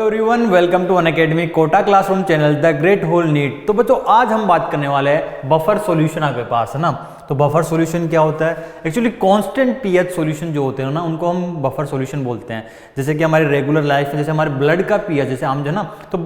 Everyone, welcome to Unacademy Kota classroom channel the great whole NEET. तो बच्चों आज हम बात करने वाले हैं बफर सॉल्यूशन आपके पास है ना। तो बफर सॉल्यूशन क्या होता है? एक्चुअली कांस्टेंट पीएच सॉल्यूशन जो होते हैं ना उनको हम बफर सॉल्यूशन बोलते हैं। जैसे कि हमारे रेगुलर लाइफ में जैसे हमारे ब्लड का पीएच जैसे हम जो है ना, तो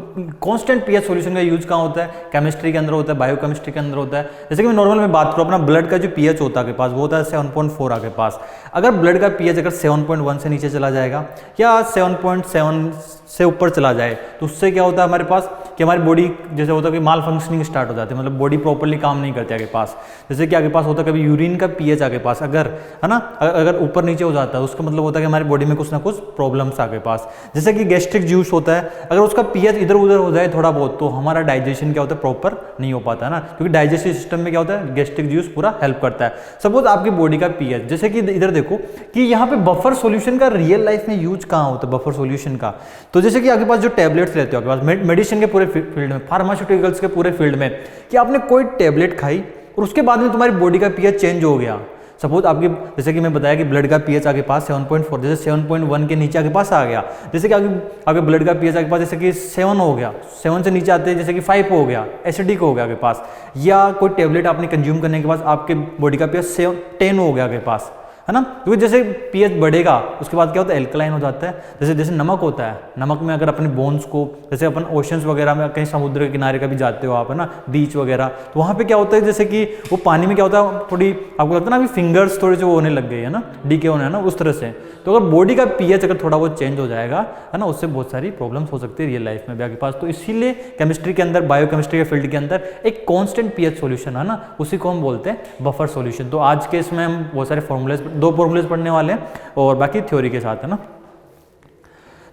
कांस्टेंट पीएच सॉल्यूशन का यूज कहाँ होता है? केमिस्ट्री के अंदर होता है, बायोकेमिस्ट्री के अंदर होता है। जैसे कि मैं नॉर्मल में बात करूँ, अपना ब्लड का जो पीएच होता है आपके पास वो होता है 7.4 आपके पास। अगर ब्लड का पीएच अगर 7.1 से नीचे चला जाएगा या 7.7 से ऊपर चला जाए तो उससे क्या होता है हमारे पास कि हमारी बॉडी जैसे होता है कि माल फंक्शनिंग स्टार्ट हो जाती है, मतलब बॉडी प्रॉपर्ली काम नहीं करती आगे पास। जैसे कि आगे पास होता है कभी यूरिन का पीएच आगे पास अगर है ना अगर ऊपर नीचे हो जाता है उसका मतलब होता है कि हमारी बॉडी में कुछ ना कुछ प्रॉब्लम्स आगे पास। जैसे कि गैस्ट्रिक जूस होता है, अगर उसका पीएच इधर उधर हो जाए थोड़ा बहुत तो हमारा डाइजेशन क्या होता है प्रॉपर नहीं हो पाता है ना, क्योंकि डाइजेस्टिव सिस्टम में क्या होता है गैस्ट्रिक जूस पूरा हेल्प करता है। सपोज आपकी बॉडी का पीएच जैसे कि इधर देखो कि यहाँ पे बफर सॉल्यूशन का रियल लाइफ में यूज कहाँ होता है बफर सॉल्यूशन का। तो जैसे कि आपके पास जो टैबलेट्स लेते हो आपके पास मेडिसिन के पूरे फील्ड में, फार्मास्यूटिकल्स के पूरे फील्ड में, कि आपने कोई टैबलेट खाई और उसके बाद में तुम्हारी बॉडी का पीएच चेंज हो गया। सपोज आपकी जैसे कि मैं बताया कि ब्लड का पीएच आपके पास 7.4 जैसे 7.1 के नीचे आपके पास आ गया, जैसे कि आपके ब्लड का पीएच आपके पास जैसे कि 7 हो गया, 7 से नीचे आते हैं जैसे कि 5 हो गया, एसिडिक हो गया आपके पास, या कोई टेबलेट आपने कंज्यूम करने के बाद आपके बॉडी का पीएच 10 हो गया आपके पास है ना। क्योंकि जैसे पीएच बढ़ेगा उसके बाद क्या होता है एल्कलाइन हो जाता है। जैसे जैसे नमक होता है, नमक में अगर अपने बोन्स को जैसे अपन ओशंस वगैरह में कहीं समुद्र के किनारे का भी जाते हो आप है ना, बीच वगैरह, तो वहाँ पे क्या होता है जैसे कि वो पानी में क्या होता है थोड़ी आपको लगता है ना अभी फिंगर्स थोड़े जो होने लग गए है ना, डीके होने है ना उस तरह से। तो अगर बॉडी का पीएच अगर थोड़ा बहुत चेंज हो जाएगा है ना, उससे बहुत सारी प्रॉब्लम्स हो सकती है रियल लाइफ में भी आपके पास। तो इसीलिए केमिस्ट्री के अंदर, बायोकेमिस्ट्री के फील्ड के अंदर एक कांस्टेंट पीएच सॉल्यूशन है ना, उसी को हम बोलते हैं बफर सॉल्यूशन। तो आज के इसमें हम बहुत सारे फॉर्मूलेज, 2 फॉर्मूलेज पढ़ने वाले हैं और बाकी थ्योरी के साथ है ना।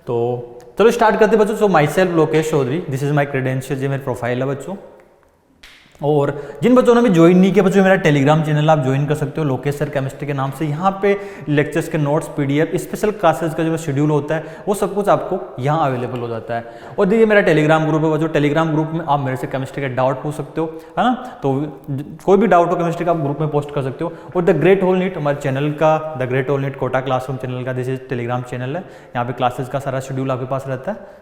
तो चलो स्टार्ट करते हैं बच्चों। So myself Lokesh Chaudhary, this is my credential, ये मेरी प्रोफाइल है बच्चों। और जिन बच्चों ने भी ज्वाइन नहीं किया बच्चों, मेरा टेलीग्राम चैनल आप ज्वाइन कर सकते हो लोकेश सर केमिस्ट्री के नाम से। यहाँ पे लेक्चर्स के नोट्स, पीडीएफ, स्पेशल क्लासेस का जो शेड्यूल होता है वो सब कुछ आपको यहाँ अवेलेबल हो जाता है। और देखिए मेरा टेलीग्राम ग्रुप है बच्चों, टेलीग्राम ग्रुप में आप मेरे से केमिस्ट्री का डाउट पूछ सकते हो है ना, तो कोई भी डाउट हो केमिस्ट्री का आप ग्रुप में पोस्ट कर सकते हो। और द ग्रेट होल नीट हमारे चैनल का, the great whole NEET Kota classroom channel का, दिस इज टेलीग्राम चैनल है, यहाँ पे क्लासेस का सारा शेड्यूल आपके पास रहता है।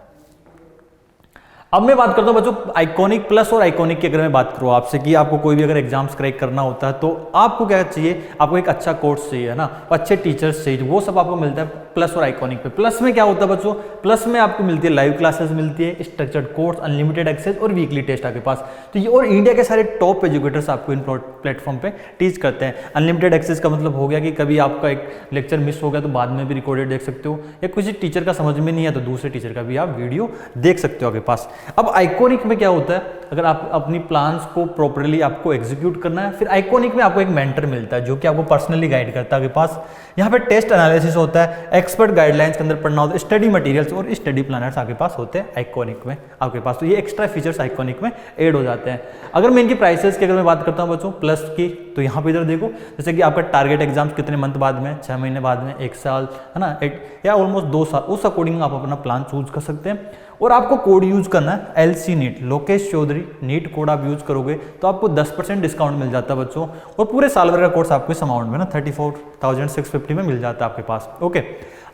अब मैं बात करता हूं बच्चों आइकॉनिक प्लस और आइकॉनिक की। अगर मैं बात करूं आपसे कि आपको कोई भी अगर एग्जाम्स क्रैक करना होता है तो आपको क्या चाहिए, आपको एक अच्छा कोर्स चाहिए है ना, अच्छे टीचर्स चाहिए, वो सब आपको मिलता है प्लस और आइकॉनिक पे। प्लस में क्या होता है बच्चों, प्लस में आपको मिलती है लाइव क्लासेस मिलती है, स्ट्रक्चर्ड कोर्स, अनलिमिटेड एक्सेस और वीकली टेस्ट आपके पास। तो ये और इंडिया के सारे टॉप एजुकेटर्स आपको इन प्लेटफॉर्म पे टीच करते हैं। अनलिमिटेड एक्सेस का मतलब हो गया कि कभी आपका एक लेक्चर मिस हो गया तो बाद में भी रिकॉर्डेड देख सकते हो, या किसी टीचर का समझ में नहीं है तो दूसरे टीचर का भी आप वीडियो देख सकते हो आपके पास। अब आइकॉनिक में क्या होता है, अगर आप अपनी प्लान्स को प्रॉपर्ली आपको एग्जीक्यूट करना है, फिर आइकॉनिक में आपको एक मेंटर मिलता है जो कि आपको पर्सनली गाइड करता है आपके पास। यहाँ पे टेस्ट एनालिसिस होता है, एक्सपर्ट गाइडलाइंस के अंदर पढ़ना होता है, स्टडी मटेरियल्स और स्टडी प्लानर्स आपके पास होते हैं आइकॉनिक में आपके पास। तो ये एक्स्ट्रा फीचर्स आइकॉनिक में ऐड हो जाते हैं। अगर मैं इनकी प्राइसेस की अगर मैं बात करता हूँ बच्चों प्लस की, तो यहाँ पे इधर देखो जैसे कि आपका टारगेट एग्जाम्स कितने मंथ बाद में, 6 महीने बाद में, 1 साल है ना, या ऑलमोस्ट 2 साल, उस अकॉर्डिंग आप अपना प्लान चूज कर सकते हैं। और आपको कोड यूज करना है LC NEET, Lokesh Chaudhary NEET code आप यूज करोगे तो आपको 10% डिस्काउंट मिल जाता है बच्चों। और पूरे साल भर का कोर्स आपको इस अमाउंट में ना 34,650 में मिल जाता है आपके पास। ओके,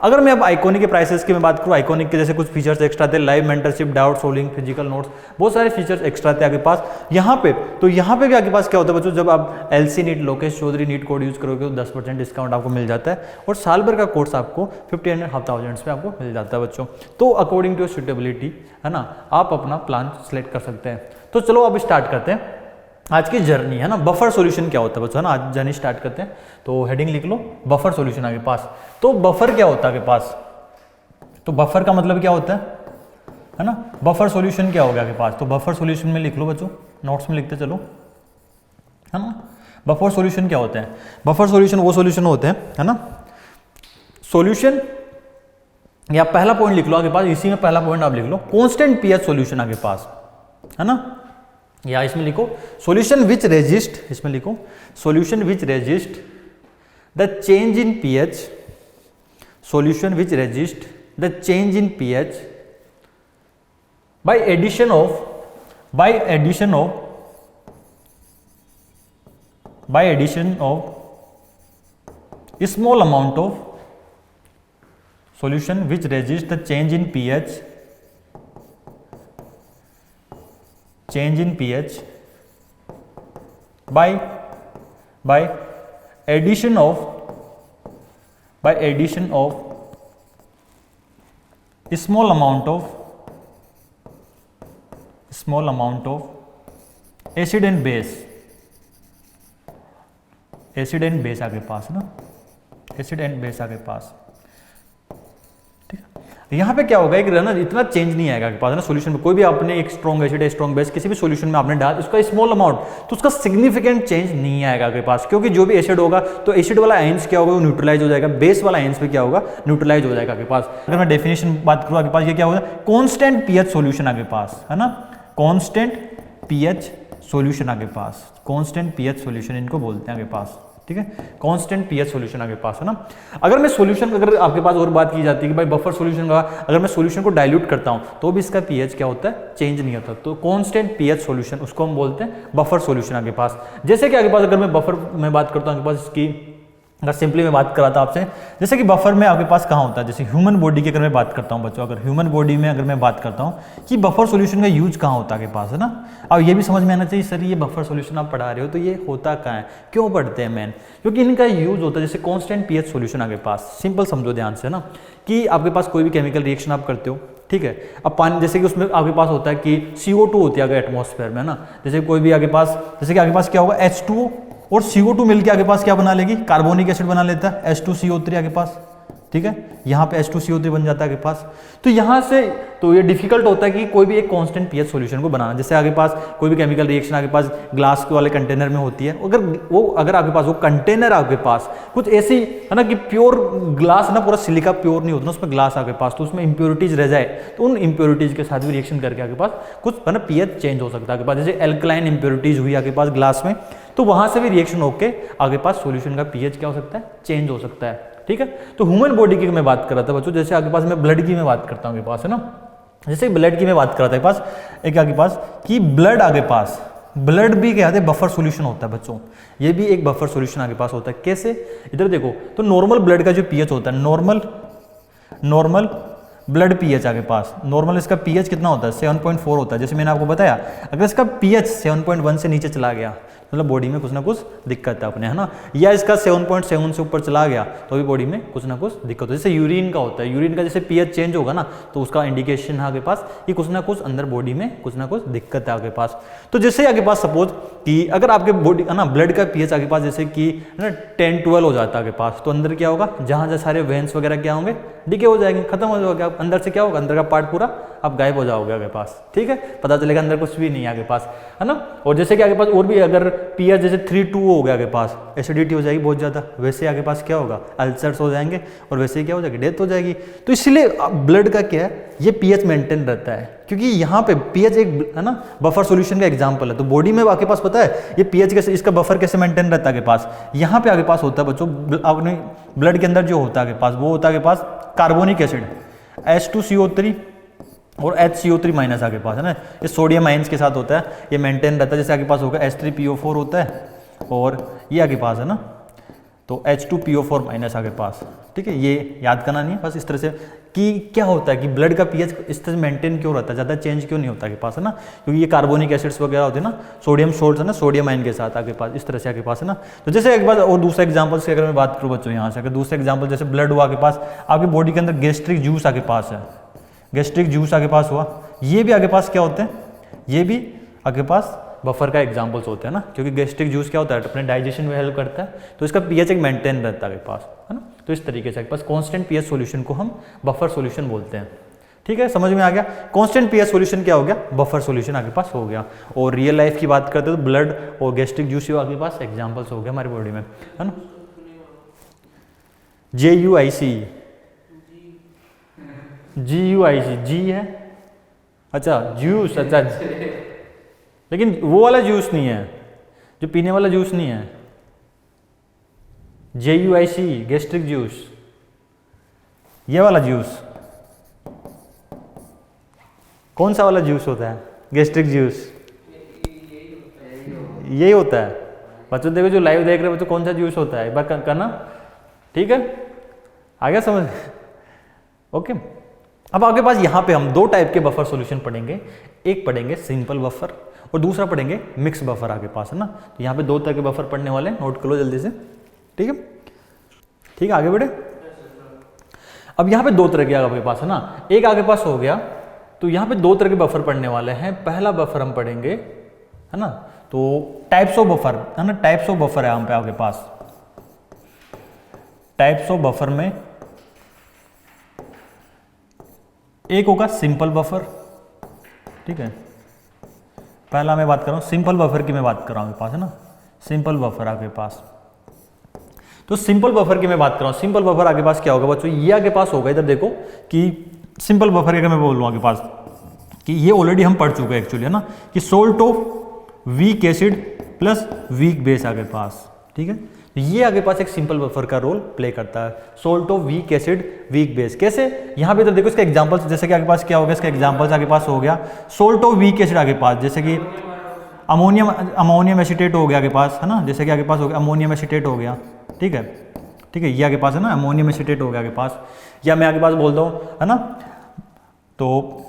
अगर मैं अब आइकॉनिक के प्राइसेस की मैं बात करूँ, आइकॉनिक के जैसे कुछ फीचर्स एक्स्ट्रा थे, live mentorship, doubt solving, physical notes, बहुत सारे फीचर्स एक्स्ट्रा थे आपके पास यहाँ पे। तो यहाँ पे भी आपके पास क्या होता है बच्चों, जब आप LC NEET Lokesh Chaudhary NEET code use करोगे तो 10% डिस्काउंट आपको मिल जाता है और साल भर का कोर्स आपको 15,500 पे आपको मिल जाता है बच्चों। तो अकॉर्डिंग टू सुटेबिलिटी है ना, आप अपना प्लान सेलेक्ट कर सकते हैं। तो चलो अब स्टार्ट करते हैं आज की जर्नी है ना। बफर सॉल्यूशन क्या होता है बच्चों है ना, आज जर्नी स्टार्ट करते हैं। तो हेडिंग लिख लो बफर सॉल्यूशन आपके पास। तो बफर क्या होता है आपके पास, तो बफर का मतलब क्या होता है ना, बफर सॉल्यूशन क्या हो गया आपके पास। तो बफर सॉल्यूशन में लिख लो बच्चों, नोट्स में लिखते चलो है ना। बफर सॉल्यूशन क्या होते हैं, बफर सॉल्यूशन वो सॉल्यूशन होते हैं है ना, सॉल्यूशन या पहला पॉइंट लिख लो आपके पास, इसी में पहला पॉइंट आप लिख लो कांस्टेंट पीएच सॉल्यूशन आपके पास है ना, या इसमें लिखो सॉल्यूशन विच रेजिस्ट, इसमें लिखो solution which resist the change in pH, solution which resist the change in pH by addition of small amount of solution which resist the change in pH change in pH by addition of small amount of acid and base आपके पास ना, acid and base आपके पास, ठीक है। यहाँ पे क्या होगा, एक ना इतना चेंज नहीं आएगा आपके पास ना सॉल्यूशन में। कोई भी आपने एक स्ट्रॉन्ग एसिड है, स्ट्रॉन्ग बेस किसी भी सॉल्यूशन में आपने डाल उसका स्मॉल अमाउंट, तो उसका सिग्निफिकेंट चेंज नहीं आएगा आपके पास, क्योंकि जो भी एसिड होगा तो एसिड वाला आयंस क्या होगा, वो न्यूट्रलाइज हो जाएगा, बेस वाला आयंस पे क्या होगा, न्यूट्रलाइज हो जाएगा आपके पास। अगर मैं डेफिनेशन बात करूँ आपके पास, ये क्या होगा, कांस्टेंट पीएच सॉल्यूशन आपके पास है ना, कांस्टेंट पीएच सॉल्यूशन आपके पास, कांस्टेंट पीएच सॉल्यूशन इनको बोलते हैं आपके पास, ठीक है। कांस्टेंट पीएच सॉल्यूशन आपके पास है ना। अगर मैं सॉल्यूशन, अगर आपके पास और बात की जाती है कि भाई बफर सॉल्यूशन का, अगर मैं सॉल्यूशन को डाइल्यूट करता हूं तो भी इसका पीएच क्या होता है, चेंज नहीं होता। तो कांस्टेंट पीएच सॉल्यूशन उसको हम बोलते हैं बफर सॉल्यूशन आपके पास। जैसे कि आपके पास अगर मैं बफर में बात करता हूं आपके पास इसकी, अगर सिंपली मैं बात करा था आपसे, जैसे कि बफर में आपके पास कहाँ होता है, जैसे ह्यूमन बॉडी की अगर मैं बात करता हूँ बच्चों, अगर ह्यूमन बॉडी में अगर मैं बात करता हूँ कि बफर सॉल्यूशन का यूज कहाँ होता है आपके पास है ना। अब ये भी समझ में आना चाहिए सर ये बफर सॉल्यूशन आप पढ़ा रहे हो तो ये होता कहाँ है, क्यों पढ़ते हैं मैन, क्योंकि इनका यूज होता है जैसे कांस्टेंट पीएच सॉल्यूशन आपके पास। सिंपल समझो ध्यान से ना, कि आपके पास कोई भी केमिकल रिएक्शन आप करते हो, ठीक है। अब पानी, जैसे कि उसमें आपके पास होता है कि CO2 होती है अगर एटमॉस्फेयर में ना, जैसे कोई भी आपके पास, जैसे कि आपके पास क्या होगा, H2O और CO2 मिलकर आपके पास क्या बना लेगी, कार्बोनिक एसिड बना लेता है, H2CO3 आपके पास, ठीक है। यहाँ पे H2CO3 बन जाता है आपके पास। तो यहाँ से तो ये डिफिकल्ट होता है कि कोई भी एक कांस्टेंट पीएच सॉल्यूशन को बनाना। जैसे आपके पास कोई भी केमिकल रिएक्शन आपके पास ग्लास वाले कंटेनर में होती है, अगर आपके पास वो कंटेनर आपके पास कुछ ऐसी है ना कि प्योर ग्लास ना, पूरा सिलिका प्योर नहीं होता ना उसमें ग्लास आपके पास, तो उसमें इंप्योरिटीज रह जाए तो उन इंप्योरिटीज के साथ भी रिएक्शन करके आपके पास कुछ है ना पीएच चेंज हो सकता है आपके पास। जैसे एल्कलाइन इंप्योरिटीज हुई आपके पास ग्लास में, तो वहां से भी रिएक्शन होकर आपके पास सॉल्यूशन का पीएच क्या हो सकता है, चेंज हो सकता है, ठीक है। तो ह्यूमन बॉडी की मैं बात कर रहा था बच्चों, जैसे आपके पास मैं ब्लड की मैं बात करता हूँ आपके पास है ना, जैसे ब्लड की मैं बात कर रहा था आपके पास, एक आपके पास कि ब्लड आपके पास, ब्लड भी क्या है बफर सॉल्यूशन होता है बच्चों, ये भी एक बफर सॉल्यूशन आपके पास होता है। कैसे, इधर देखो, तो नॉर्मल ब्लड का जो पीएच होता है, नॉर्मल ब्लड पीएच आपके पास, नॉर्मल इसका पीएच कितना होता है, 7.4 होता है। जैसे मैंने आपको बताया, अगर इसका पीएच 7.1 से नीचे चला गया मतलब बॉडी में कुछ ना कुछ दिक्कत है अपने, है ना, या इसका 7.7 से ऊपर चला गया तो भी बॉडी में कुछ ना कुछ दिक्कत हो। जैसे यूरिन का होता है, यूरिन का जैसे पीएच चेंज होगा ना तो उसका इंडिकेशन है आपके पास कि कुछ ना कुछ अंदर बॉडी में कुछ ना कुछ दिक्कत है आपके पास। तो जैसे आपके पास सपोज कि अगर आपके बॉडी है ना ब्लड का पीएच आपके पास जैसे कि है ना 10-12 हो जाता है आपके पास, तो अंदर क्या होगा, जहाँ जहाँ सारे वेन्स वगैरह क्या होंगे, डिके हो जाएंगे, खत्म हो जाएगा, अंदर से क्या होगा, अंदर का पार्ट पूरा आप गायब हो जाओगे आपके पास, ठीक है, पता चलेगा अंदर कुछ भी नहीं है आपके पास, है ना। और जैसे कि आपके पास और भी अगर पीएच जैसे 3-2 हो गया आपके पास, एसिडिटी हो जाएगी बहुत ज़्यादा, वैसे आपके पास क्या होगा, अल्सर्स हो जाएंगे और वैसे क्या हो जाएगी, डेथ हो जाएगी। तो इसलिए ब्लड का क्या है, ये पीएच मेंटेन रहता है, क्योंकि यहाँ पे पीएच एक है ना बफर सॉल्यूशन का एग्जांपल है। तो बॉडी में आपके पास पता है ये पीएच कैसे, इसका बफर कैसे मेंटेन रहता है आपके पास, यहाँ पे आपके पास होता है बच्चों, अपने ब्लड के अंदर जो होता है आपके पास, वो होता है आपके पास कार्बोनिक एसिड H2CO3 और HCO3 माइनस आपके पास है ना, ये सोडियम आयंस के साथ होता है, ये मेंटेन रहता है। जैसे आपके पास होगा H3PO4 होता है और ये आपके पास है ना, तो H2PO4 माइनस आपके पास, ठीक है। ये याद करना नहीं है, बस इस तरह से कि क्या होता है कि ब्लड का पीएच इस तरह से मेंटेन क्यों रहता है, ज़्यादा चेंज क्यों नहीं होता आपके पास है ना, क्योंकि ये कार्बोनिक एसिड्स वगैरह होते हैं ना, सोडियम सोल्ट है ना, सोडियम आयन के साथ आपके पास, इस तरह से आपके पास है ना। तो जैसे एक बार और दूसरा एग्जाम्पल से अगर मैं बात करूँ बच्चों, यहाँ से अगर दूसरा एग्जाम्पल जैसे ब्लड हुआ आपके पास, आपकी बॉडी के अंदर गैस्ट्रिक जूस आपके पास है, गैस्ट्रिक जूस आपके पास हुआ, ये भी आपके पास क्या होते हैं, ये भी आपके पास बफर का एग्जांपल्स होते हैं ना, क्योंकि गैस्ट्रिक जूस क्या होता है, अपने डाइजेशन में हेल्प करता है, तो इसका पीएच एक मेंटेन रहता है आपके पास, है ना। तो इस तरीके से आपके पास कांस्टेंट पीएच सॉल्यूशन को हम बफर सॉल्यूशन बोलते हैं, ठीक है, समझ में आ गया। कांस्टेंट पीएच सॉल्यूशन क्या हो गया, बफर सॉल्यूशन आपके पास हो गया। और रियल लाइफ की बात करते हैं तो ब्लड और गैस्ट्रिक जूस आपके पास एग्जाम्पल्स हो गए हमारी बॉडी में, है ना। GUIC जी है, अच्छा जूस, अच्छा लेकिन वो वाला जूस नहीं है, जो पीने वाला जूस नहीं है, JUIC गैस्ट्रिक जूस, ये वाला जूस, कौन सा वाला जूस होता है, गैस्ट्रिक जूस, यही होता है बच्चों। देखो जो लाइव देख रहे हो बच्चों, कौन सा जूस होता है एक बार करना, ठीक है, आ गया समझ, ओके। अब आपके पास यहाँ पे हम दो टाइप के बफर सॉल्यूशन पढ़ेंगे, एक पढ़ेंगे सिंपल बफर और दूसरा पढ़ेंगे मिक्स बफर आपके पास, है ना। तो यहाँ पे दो तरह के बफर पढ़ने वाले हैं, नोट कर लो जल्दी से, ठीक है। ठीक है, आगे बढ़े। अब यहाँ पे दो तरह के आपके पास, है ना, एक आपके पास हो गया, तो यहाँ पे दो तरह के बफर पढ़ने वाले हैं। पहला बफर हम पढ़ेंगे, है ना, तो टाइप्स ऑफ बफर, है ना, टाइप्स ऑफ बफर है यहाँ पे आपके पास। टाइप्स ऑफ बफर में एक होगा सिंपल बफर, ठीक है। पहला मैं बात कर रहा हूँ सिंपल बफर की, मैं बात कर रहा हूँ आपके पास, है ना, सिंपल बफर आपके पास। तो सिंपल बफर की मैं बात कर रहा हूँ, सिंपल बफर आपके पास क्या होगा बच्चों, ये आपके पास होगा, इधर देखो कि सिंपल बफर के मैं बोल रहा हूँ आपके पास कि ये ऑलरेडी हम पढ़ चुके हैं एक्चुअली, है ना, कि salt of weak acid plus weak base आपके पास, ठीक है। ये आगे पास एक सिंपल बफर का रोल प्ले करता है, salt of weak acid weak base. कैसे, यहाँ पे तो देखो इसका एग्जांपल्स, जैसे कि आगे पास क्या हो गया, इसका एग्जांपल्स आगे पास हो गया सोल्ट ऑफ वीक एसिड आगे पास, जैसे कि अमोनियम एसीटेट हो गया आगे पास, है ना, जैसे कि आगे पास हो गया अमोनियम एसीटेट हो गया, ठीक है, ठीक है, ये आगे पास है ना, अमोनियम एसीटेट हो गया आगे पास। या मैं आगे पास बोलता हूँ, है ना, तो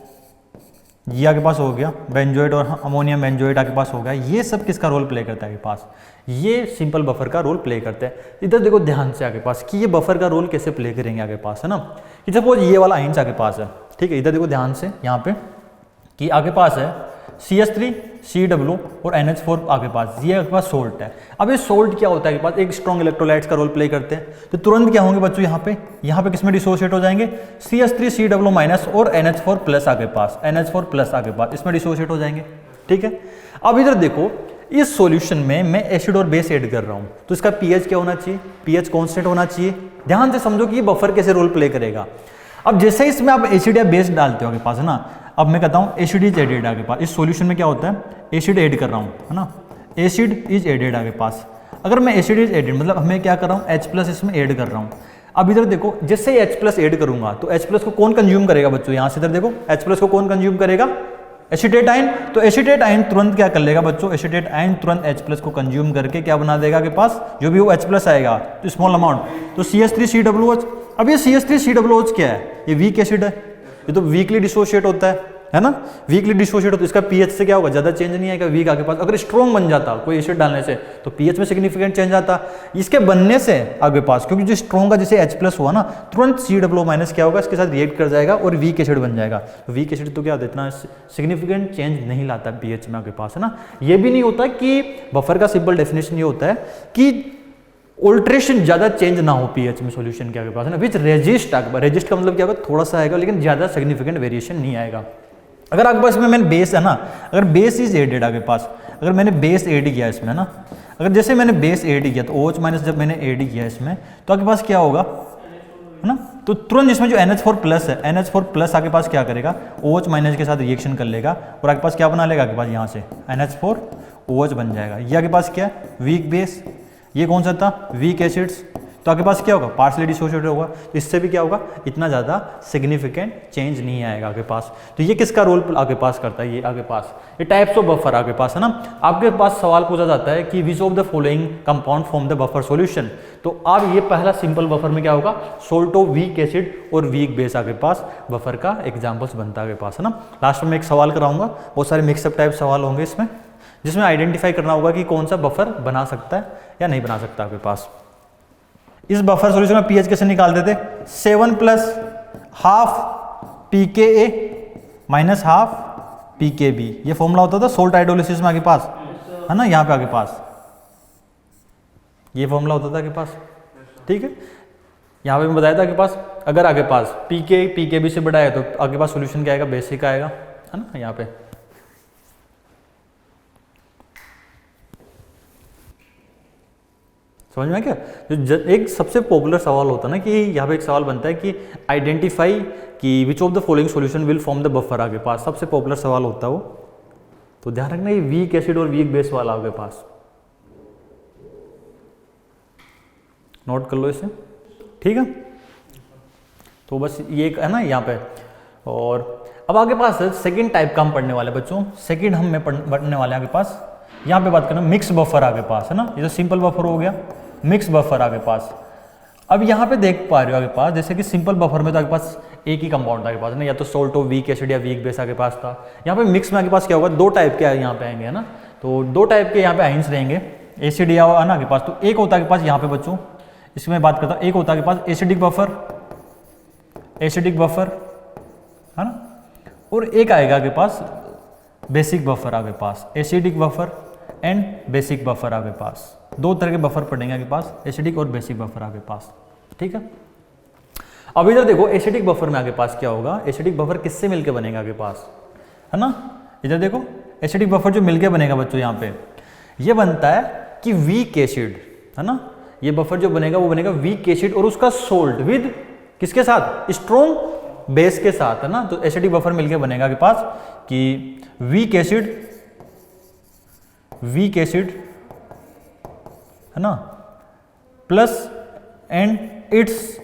ये आगे पास हो गया बेंजोएट और अमोनियम बेंजोएट आगे पास हो गया। ये सब किसका रोल प्ले करता है आगे पास, ये सिंपल बफर का रोल प्ले करते हैं। इधर देखो ध्यान से आगे पास कि ये बफर का रोल कैसे प्ले करेंगे आगे पास, है ना, कि सपोज ये वाला आइंस आगे पास है, ठीक है। इधर देखो ध्यान से यहाँ पे कि आगे पास है CH3 CW और NH4 आगे पास, ये आगे पास सोल्ट है। अब ये सोल्ट क्या होता है आगे पास, एक स्ट्रॉन्ग इलेक्ट्रोलाइट्स का रोल प्ले करते हैं। तो तुरंत क्या होंगे बच्चों, यहाँ पे किसमें डिसोशिएट हो जाएंगे, CH3 CW माइनस और NH4 प्लस आगे पास, NH4 प्लस आगे पास, इसमें डिसोशिएट हो जाएंगे, ठीक है। अब इधर देखो इस सॉल्यूशन में मैं एसिड और बेस ऐड कर रहा हूँ, तो इसका pH क्या होना चाहिए, pH कांस्टेंट होना चाहिए। ध्यान से समझो कि ये बफर कैसे रोल प्ले करेगा। अब जैसे इसमें आप एसिड या बेस डालते हो आगे पास, है ना, अब मैं कहता हूँ एसिड इज एडेड आगे पास, इस सॉल्यूशन में क्या होता है, एसिड ऐड कर रहा हूँ, है ना, एसिड इज एडेड आगे पास। अगर मैं एसिड इज एडेड मतलब मैं क्या कर रहा हूँ, H+ इसमें ऐड कर रहा हूँ। अब इधर देखो जैसे H+ ऐड करूंगा तो H+ को कौन कंज्यूम करेगा बच्चों, यहाँ से इधर देखो H+ को कौन कंज्यूम करेगा, एसीटेट आयन। तो एसीटेट आयन तुरंत क्या कर लेगा बच्चों, एसीटेट आयन तुरंत H+ को कंज्यूम करके क्या बना देगा के पास, जो भी वो H+ आएगा तो स्मॉल अमाउंट, तो CH3CWOH। अब ये CH3CWOH क्या है, ये वीक एसिड है, ये तो वीकली डिसोशिएट होता है ना, वीकली डिसोशिएट होता है। इसका pH से क्या होगा, ज्यादा चेंज नहीं आएगा वीक आगे पास। अगर स्ट्रॉन्ग बन जाता कोई एसिड डालने से तो pH में सिग्निफिकेंट चेंज आता, इसके बनने से आगे पास, क्योंकि जो स्ट्रॉन्ग का जैसे H+ हुआ ना, तुरंत CW- क्या होगा, इसके साथ रिएक्ट कर जाएगा और वीक एसिड बन जाएगा। वीक एसिड तो क्या होता है, इतना सिग्निफिकेंट चेंज नहीं लाता pH में आगे पास, है ना। ये भी नहीं होता कि बफर का सिंपल डेफिनेशन ये होता है कि ऑल्ट्रेशन ज्यादा चेंज ना हो pH में सॉल्यूशन के आगे पास, है ना, विच रेजिस्ट आगे, रेजिस्ट का मतलब क्या होगा, थोड़ा सा आएगा लेकिन ज्यादा सिग्निफिकेंट वेरिएशन नहीं आएगा। अगर आपके पास में मैंने बेस है ना, अगर बेस इज एडेड आगे पास, अगर मैंने बेस ऐड किया इसमें ना, अगर जैसे मैंने बेस ऐड किया तो OH- जब मैंने ऐड किया इसमें तो आपके पास क्या होगा, है ना, तो तुरंत इसमें जो NH4+ है, NH4+ आपके पास क्या करेगा, OH- के साथ रिएक्शन कर लेगा और आपके पास क्या बना लेगा, आपके पास यहाँ से NH4OH बन जाएगा। ये आपके पास क्या है, वीक बेस, ये कौन सा था, वीक एसिड्स, तो आपके पास क्या होगा, पार्शली डिसोशिएटेड होगा, तो इससे भी क्या होगा, इतना ज़्यादा सिग्निफिकेंट चेंज नहीं आएगा आगे पास। तो ये किसका रोल आगे पास करता है, ये आगे पास, ये टाइप्स ऑफ बफर आगे पास, है ना। आपके पास सवाल पूछा जाता है कि which of the following compound form the buffer solution, तो अब ये पहला सिंपल बफर में क्या होगा, सोल्ट ऑफ वीक एसिड और वीक बेस आगे पास बफर का एग्जाम्पल्स बनता है आगे पास, है ना। लास्ट में एक सवाल कराऊंगा, बहुत सारे मिक्सअप टाइप सवाल होंगे इसमें, जिसमें आइडेंटिफाई करना होगा कि कौन सा बफर बना सकता है या नहीं बना सकता आपके पास। इस बफर सॉल्यूशन में pH कैसे निकालते थे, 7+ half pKa minus half pKb, ये फॉर्मूला होता था सोल्ट हाइड्रोलिसिस में आगे पास, है ना, यहाँ पे आगे पास ये फॉर्मूला होता था आगे पास, ठीक है। यहाँ पे मैं बताया था आगे पास, अगर आगे पास pKb से बड़ा है तो आगे पास सॉल्यूशन क्या आएगा, बेसिक आएगा, है ना, यहाँ पे। समझ में क्या, जो एक सबसे पॉपुलर सवाल होता है ना, कि यहाँ पे एक सवाल बनता है कि आइडेंटिफाई कि which of the following solution will form the buffer आगे पास, सबसे पॉपुलर सवाल होता है वो। तो ध्यान रखना ये वीक एसिड और वीक बेस वाला आगे पास, नोट कर लो इसे, ठीक है। तो बस ये है ना यहाँ पे। और अब आगे पास सेकेंड टाइप का हम पढ़ने वाले बच्चों, सेकेंड हम में पढ़ने वाले आगे पास, यहाँ पे बात करना मिक्स बफर आगे पास, है ना। ये तो सिंपल बफर हो गया, मिक्स बफर आगे पास। अब यहाँ पे देख पा रहे हो आपके पास, जैसे कि सिंपल बफर में तो आपके पास एक ही कंपाउंड था आपके पास ना, या तो सोल्ट ऑफ वीक एसिड या वीक बेस आपके पास था। यहाँ पे मिक्स में आपके पास क्या होगा, दो टाइप के यहाँ पे आएंगे है ना, तो दो टाइप के यहाँ पे आइंस रहेंगे, एसिड या है ना आपके पास। तो एक होता है आपके पास यहाँ पे बच्चों, इसमें बात करता हूँ, एक होता है आपके पास एसिडिक बफर है ना, और एक आएगा आपके पास बेसिक बफर आपके पास, acidic buffer and basic buffer आपके पास। दो तरह के बफर पड़ेंगे आपके पास, एसिडिक और बेसिक बफर आपके पास, ठीक है। अब इधर देखो एसिडिक बफर में आपके पास क्या होगा, एसिडिक बफर किससे मिलके बनेगा आपके पास, है ना। इधर देखो एसिडिक बफर जो मिलके बनेगा बच्चों यहाँ पे, ये बनता है कि वीक एसिड है ना, ये बफर जो बनेगा वो बनेगा वीक एसिड और उसका सोल्ट विद किसके साथ, स्ट्रॉन्ग बेस के साथ, है ना। तो एसिडिक बफर मिलके बनेगा आपके पास कि वीक एसिड है ना plus and it's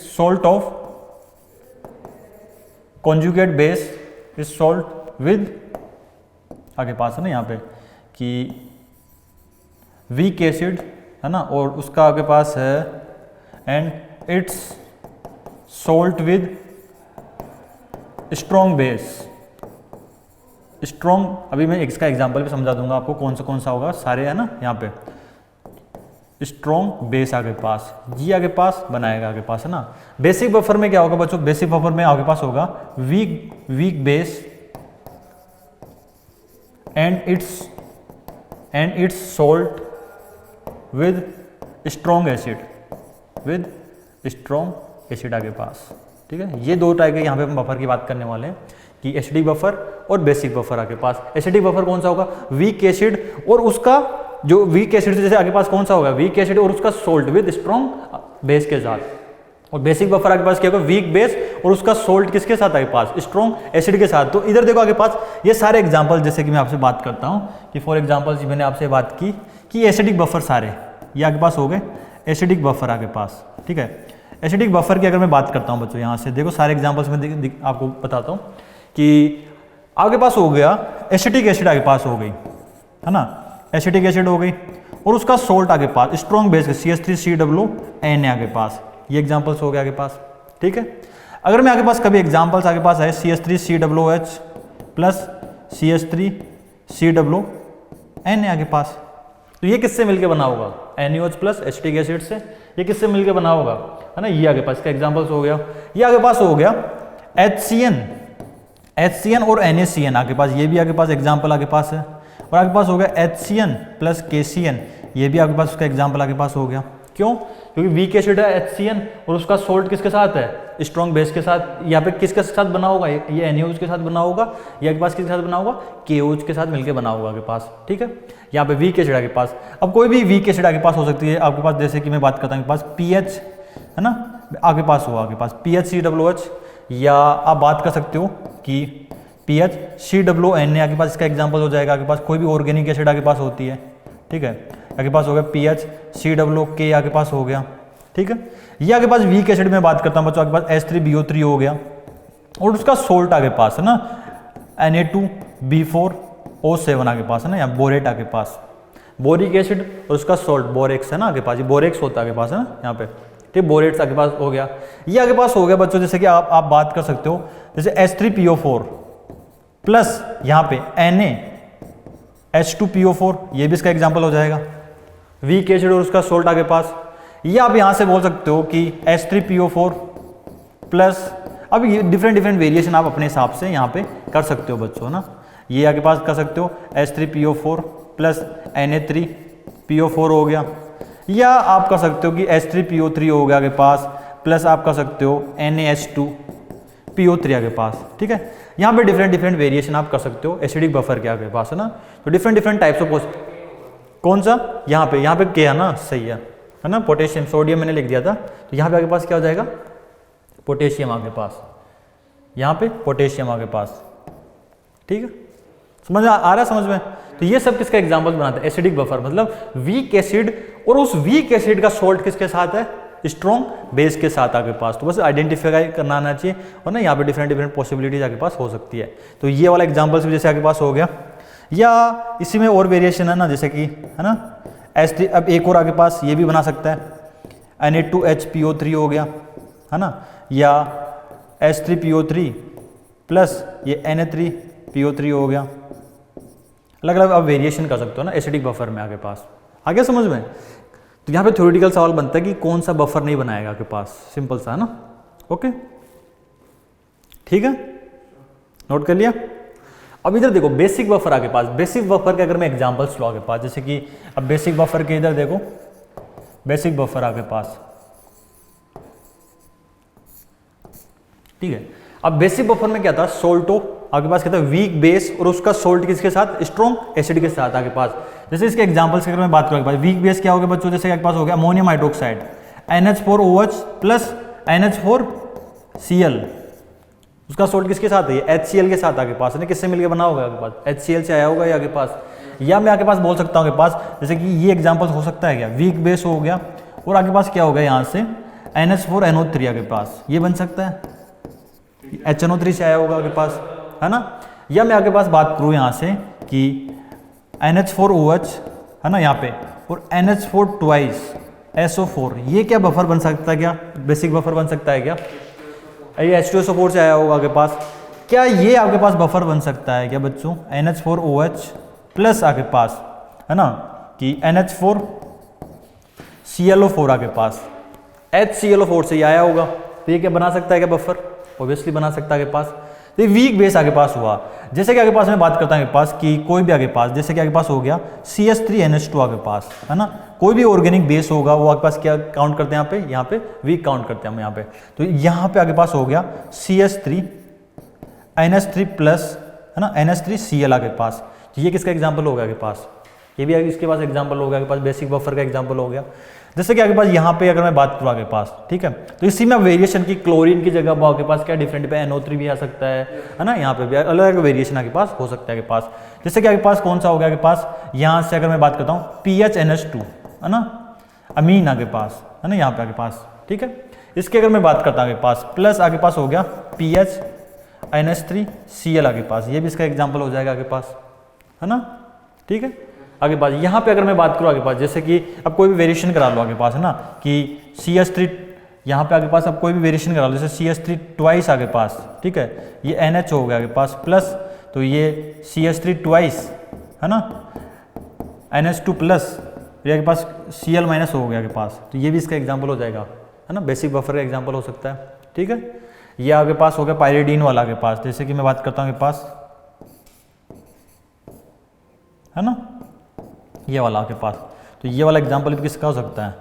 salt of conjugate base is salt with आगे पास है ना यहाँ पे कि वीक एसिड है ना, और उसका आगे पास है and it's salt with strong base. Strong अभी मैं इसका एग्जांपल भी समझा दूंगा आपको कौन सा होगा, सारे है ना यहाँ पे। स्ट्रॉन्ग बेस आगे पास, ये आगे पास बनाएगा आगे पास है ना। बेसिक बफर में क्या होगा बच्चों, बेसिक बफर में आगे पास होगा weak base and it's salt with strong acid आगे पास, ठीक है। ये दो टाइप के यहाँ पे हम बफर की बात करने वाले हैं कि एसिडिक बफर और बेसिक बफर आगे पास। एसिडिक बफर कौन सा होगा, वीक एसिड और उसका जो वीक एसिड से जैसे आगे पास कौन सा होगा, वीक एसिड और उसका सोल्ट विद स्ट्रॉन्ग बेस के साथ। और बेसिक बफर आगे पास क्या होगा, वीक बेस और उसका सोल्ट किसके साथ आगे पास, स्ट्रॉन्ग एसिड के साथ। तो इधर देखो आगे पास ये सारे एग्जांपल जैसे कि मैं आपसे बात करता हूँ कि फॉर एग्जांपल मैंने आपसे बात की कि एसिडिक बफर सारे ये आगे पास हो गए, एसिडिक बफर आगे पास, ठीक है। एसिडिक बफर की अगर मैं बात करता हूँ बच्चों, यहाँ से देखो सारे एग्जाम्पल्स में आपको बताता हूँ कि आगे पास हो गया एसिटिक एसिड आगे पास हो गई है ना, एसिटिक एसिड हो गई और उसका सोल्ट आगे पास स्ट्रॉन्ग बेस CH3COON आगे पास, ये एग्जांपल्स हो गए आगे पास, ठीक है। अगर मैं आगे पास कभी एग्जांपल्स आगे पास आए CH3COOH प्लस CH3COON आगे पास, तो ये किससे मिलके बना होगा, NaOH प्लस एसिटिक एसिड से, ये किससे मिलके बना होगा, है ना। ये आगे पास का एग्जांपल्स हो गया। ये आगे पास हो गया HCN और NaCN आगे पास, ये भी आगे पास एग्जांपल आगे पास है। और आगे पास हो गया HCN प्लस KCN, ये भी आगे पास उसका एग्जांपल आगे पास हो गया। क्यों, क्योंकि वीक एसिड है HCN और उसका सोल्ट किसके साथ है, स्ट्रॉन्ग बेस के साथ। यहाँ पे किसके साथ बना होगा, ये NaOH के साथ बना होगा, ये आगे पास किसके साथ बना होगा, KOH के साथ मिलकर बना होगा आगे पास, ठीक है। यहाँ पे वीक एसिड आगे पास, अब कोई भी वीक एसिड आगे पास हो सकती है आपके पास, जैसे कि मैं बात करता हूँ पास PH है ना आगे पास हुआ आगे पास PHCOOH, या आप बात कर सकते हो कि PHCOONA आगे पास, इसका एग्जांपल हो जाएगा आगे पास। कोई भी ऑर्गेनिक एसिड आगे पास होती है, ठीक है, आगे पास हो गया PHCOOK आगे पास हो गया, ठीक है। ये आगे पास वीक एसिड में बात करता हूँ बच्चों, आगे पास H3BO3 हो गया और उसका सोल्ट आगे पास है ना Na2B4O7 आगे पास है ना, या बोरेट आगे पास, बोरिक एसिड और उसका सोल्ट बोरेक्स है ना आगे पास, ये बोरेक्स होता है आगे पास है ना यहाँ पे, ठीक। बोरेट्स आगे पास हो गया। ये आगे पास हो गया बच्चों, जैसे कि आप बात कर सकते हो जैसे H3PO4 प्लस यहाँ पे NaH2PO4, ये भी इसका एग्जांपल हो जाएगा, वीक एसिड और उसका सोल्ट आगे पास। ये आप यहाँ से बोल सकते हो कि H3PO4 प्लस, अब ये डिफरेंट वेरिएशन आप अपने हिसाब से यहाँ पे कर सकते हो बच्चों ना। ये आगे पास कर सकते हो H3PO4 प्लस Na3PO4 हो गया, या आप कर सकते हो कि H3PO3 हो गया आगे पास प्लस आप कर सकते हो NaH2PO3 आगे पास, ठीक है। यहाँ पे डिफरेंट वेरिएशन आप कर सकते हो एसिडिक बफर के आगे पास है ना। तो डिफरेंट टाइप्स ऑफ, कौन सा यहाँ पे के है ना, सही है ना। पोटेशियम, सोडियम मैंने लिख दिया था, तो यहाँ पे आगे पास क्या हो जाएगा, पोटेशियम आगे पास, यहाँ पे पोटेशियम आगे पास, ठीक है। समझ आ रहा है समझ में। तो ये सब किसका एग्जांपल बनाता है, एसिडिक बफर, मतलब वीक एसिड और उस वीक एसिड का सोल्ट किसके साथ है, स्ट्रॉन्ग बेस के साथ आगे पास। तो बस आइडेंटिफाई करना आना चाहिए, और ना यहाँ पे डिफरेंट पॉसिबिलिटीज आगे पास हो सकती है। तो ये वाला एग्जांपल्स भी जैसे आगे पास हो गया, या इसी में और वेरिएशन है ना, जैसे कि है ना H3, अब एक और आपके पास ये भी बना सकता है Na2HPO3 हो गया, है ना, या H3PO3 प्लस ये Na3PO3 हो गया। अलग अलग आप वेरिएशन कर सकते हो ना एसिडिक बफर में आपके पास। आगे समझ में? तो यहाँ पे थ्योरेटिकल सवाल बनता है कि कौन सा बफर नहीं बनाएगा आपके पास, सिंपल सा, है ना। ओके, ठीक है, नोट कर लिया। अब इधर देखो बेसिक बफर आपके पास, बेसिक बफर के अगर मैं एग्जांपल्स लो आपके पास, जैसे कि अब बेसिक बफर के इधर देखो, बेसिक बफर आपके पास, ठीक है। अब बेसिक बफर में क्या था, सोल्टो आपके पास क्या था, वीक बेस, और उसका सोल्ट किसके साथ, स्ट्रॉन्ग एसिड के साथ आपके पास। जैसे इसके एग्जांपल्स की अगर मैं बात करूँ आपके पास, वीक बेस क्या हो गया बच्चों, जैसे आपके पास हो गया ammonium hydroxide NH4OH plus NH4Cl, उसका सोल्ट किसके साथ है, ये HCl के साथ आपके पास है ना, किससे मिलकर बना होगा आपके पास, HCl से आया होगा ये आपके पास। या मैं आपके पास बोल सकता हूँ आपके पास, जैसे कि ये एग्जांपल हो सकता है क्या, वीक बेस हो गया और आपके पास क्या हो गया यहाँ से NH4NO3 आपके पास, ये बन सकता है, HNO3 से आया होगा आपके पास, है ना। या मैं आपके पास बात करूँ यहाँ से कि NH4OH है ना यहाँ पे, और NH4 ट्वाइस SO4, ये क्या बफर बन सकता है, क्या बेसिक बफर बन सकता है क्या, ये H2SO4 से आया होगा आपके पास, क्या ये आपके पास बफर बन सकता है क्या बच्चों, NH4OH प्लस आपके पास, है ना, कि NH4ClO4 आपके पास, HClO4 से ये आया होगा, तो ये क्या बना सकता है क्या बफर, ऑब्वियसली बना सकता है आपके पास। तो वीक बेस आपके पास हुआ। जैसे कि आपके पास मैं बात करता हूँ आपके पास कि कोई भी आपके पास, जैसे कि आपके पास हो गया CH3NH2 आपके पास, है ना, कोई भी ऑर्गेनिक बेस होगा वो आपके पास क्या काउंट करते हैं यहाँ पे वीक काउंट करते हैं हम यहाँ पे। तो यहाँ पे आपके पास हो गया CH3NH3 प्लस, है ना, NH3Cl आपके पास। तो ये किसका एग्जाम्पल होगा आपके पास, ये भी इसके पास एग्जाम्पल होगा आपके पास, बेसिक बफर का एग्जाम्पल हो गया। जैसे कि आपके पास यहाँ पे अगर मैं बात करूँ आपके पास, ठीक है, तो इसी में वेरिएशन की क्लोरीन की जगह आपके पास क्या डिफरेंट पे NO3 भी आ सकता है ना, यहाँ पे भी अलग अलग वेरिएशन आपके पास हो सकता है आपके पास। जैसे कि आपके पास कौन सा हो गया आपके पास, यहाँ से अगर मैं बात करता हूँ PHNH2, है ना, अमीन आपके पास, है ना, यहाँ पे आपके पास, ठीक है। इसकी अगर मैं बात करता हूँ आपके पास, प्लस आपके पास हो गया PHNH3Cl आपके पास, ये भी इसका एग्जाम्पल हो जाएगा आपके पास, है ना, ठीक है। आगे पास यहाँ पे अगर मैं बात करूँ आगे पास, जैसे कि अब कोई भी वेरिएशन करा लो आगे पास, है ना, कि CH3, यहाँ पे आगे पास अब कोई भी वेरिएशन करा लो, जैसे CH3 ट्वाइस आगे पास, ठीक है, ये NH हो गया आगे पास प्लस, तो ये CH3 ट्वाइस, है ना, NH2 प्लस, ये आगे पास Cl माइनस हो गया आगे पास, तो ये भी इसका एग्जाम्पल हो जाएगा, है ना, बेसिक बफर का एग्जाम्पल हो सकता है, ठीक है। ये आगे पास हो गया पायरिडीन वाला आगे पास, जैसे कि मैं बात करता हूँ आगे पास, है ना, ये वाला आपके पास, तो ये वाला एग्जांपल भी किसका हो सकता है,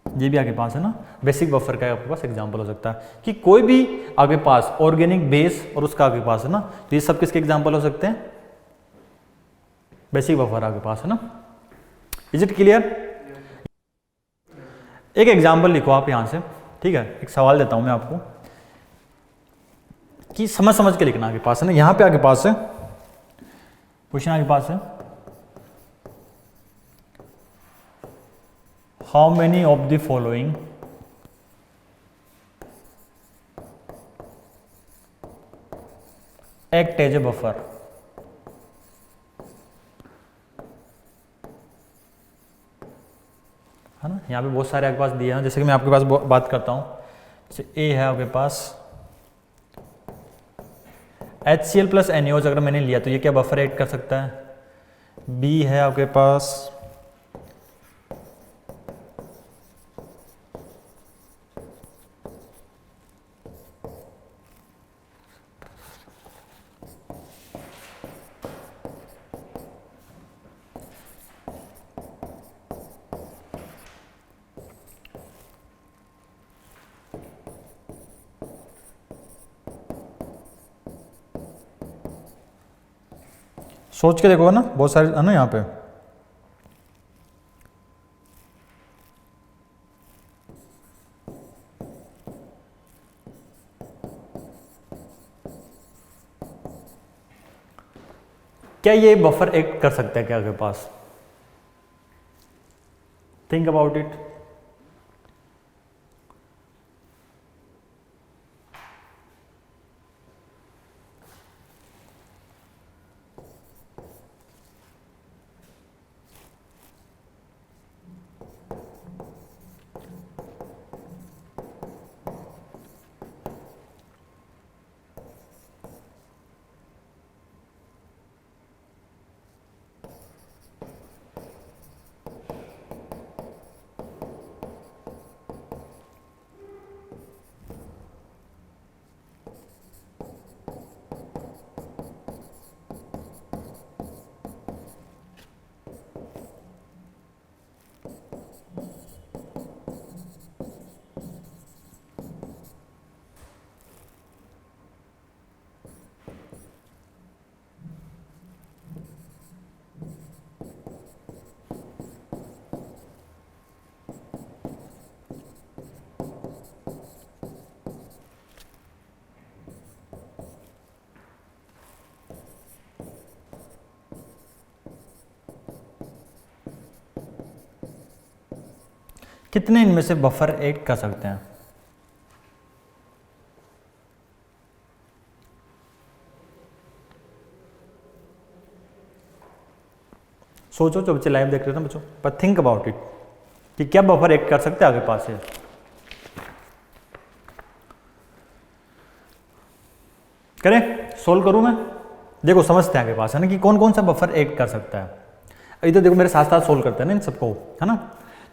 ये भी आपके पास है ना, बेसिक बफर का आपके पास एग्जांपल हो सकता है कि कोई भी आपके पास ऑर्गेनिक बेस और उसका आपके पास है ना, तो ये सब किसके एग्जांपल हो सकते हैं, बेसिक बफर आपके पास है ना। Is it clear? एक एग्जांपल लिखो आप यहां से, ठीक है, एक सवाल देता हूं मैं आपको कि समझ के लिखना आपके पास है ना। यहाँ पे आपके पास है क्वेश्चन, आपके पास है how many of the following act as a buffer, है ना। यहाँ पे बहुत सारे आपके पास दिए हैं, जैसे कि मैं आपके पास बात करता हूँ, जैसे ए है आपके पास HCl प्लस NaOH अगर मैंने लिया तो ये क्या बफर ऐड कर सकता है। बी है आपके पास सोच के देखो ना, बहुत सारे है ना यहाँ पे। क्या ये बफर एक्ट कर सकता है क्या आपके पास, थिंक अबाउट इट। कितने इनमें से बफर ऐड कर सकते हैं? सोचो जो बच्चे लाइव देख रहे हैं ना बच्चों, पर थिंक अबाउट इट कि क्या बफर ऐड कर सकते हैं आगे पास से। करें, सोल्व करूं मैं? देखो समझते हैं आगे पास है ना कि कौन कौन सा बफर ऐड कर सकता है। इधर देखो मेरे साथ साथ सोल्व करते हैं ना इन सबको, है ना।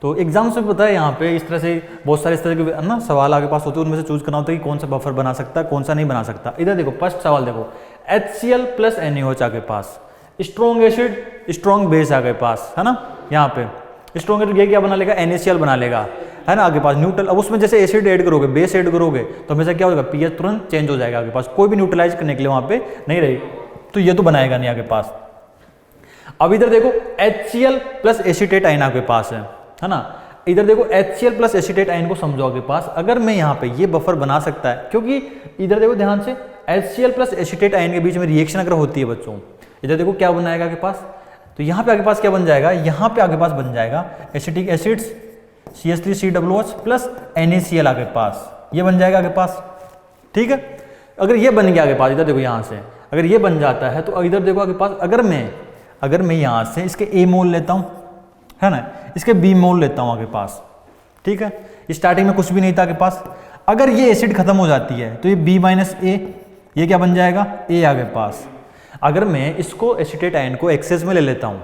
तो एग्जाम्स में पता है यहाँ पे इस तरह से बहुत सारे इस तरह के ना सवाल आगे पास होते हैं, उनमें से चूज करना होता है कि कौन सा बफर बना सकता है कौन सा नहीं बना सकता। इधर देखो फर्स्ट सवाल देखो, HCl प्लस NaOH आगे पास, स्ट्रॉन्ग एसिड स्ट्रॉन्ग बेस आगे पास, है ना। यहाँ पे स्ट्रॉन्ग एसिड ये क्या बना लेगा, NaCl बना लेगा, है ना। आगे पास न्यूट्रल, अब उसमें जैसे एसिड ऐड करोगे बेस ऐड करोगे तो हमेशा क्या होगा, पीएच तुरंत चेंज हो जाएगा आगे पास, कोई भी न्यूट्रलाइज करने के लिए वहां पे नहीं रहेगी, तो ये तो बनाएगा नहीं आगे पास। अब इधर देखो HCl प्लस एसीटेट आयन आपके पास है ना। इधर देखो HCl प्लस एसीटेट आयन को समझो आपके पास, अगर मैं यहाँ पे ये बफर बना सकता है, क्योंकि इधर देखो ध्यान से HCl प्लस एसीटेट आयन के बीच में रिएक्शन अगर होती है बच्चों, इधर देखो क्या बनाएगा आपके पास, तो यहाँ पे आगे पास क्या बन जाएगा, यहाँ पे आगे पास बन जाएगा acetic acids CH3COOH plus NaCl आगे पास, ये बन जाएगा आगे पास, ठीक है। अगर ये बन गया आगे पास, इधर देखो यहाँ से अगर ये बन जाता है तो इधर देखो आगे पास, अगर मैं यहाँ से इसके A मोल लेता हूँ, है ना, इसके B मोल लेता हूँ आगे पास, ठीक है। स्टार्टिंग में कुछ भी नहीं था आगे पास, अगर ये एसिड खत्म हो जाती है तो ये B माइनस A, ये क्या बन जाएगा, A आगे पास। अगर मैं इसको एसीटेट आयन को एक्सेस में ले लेता हूँ,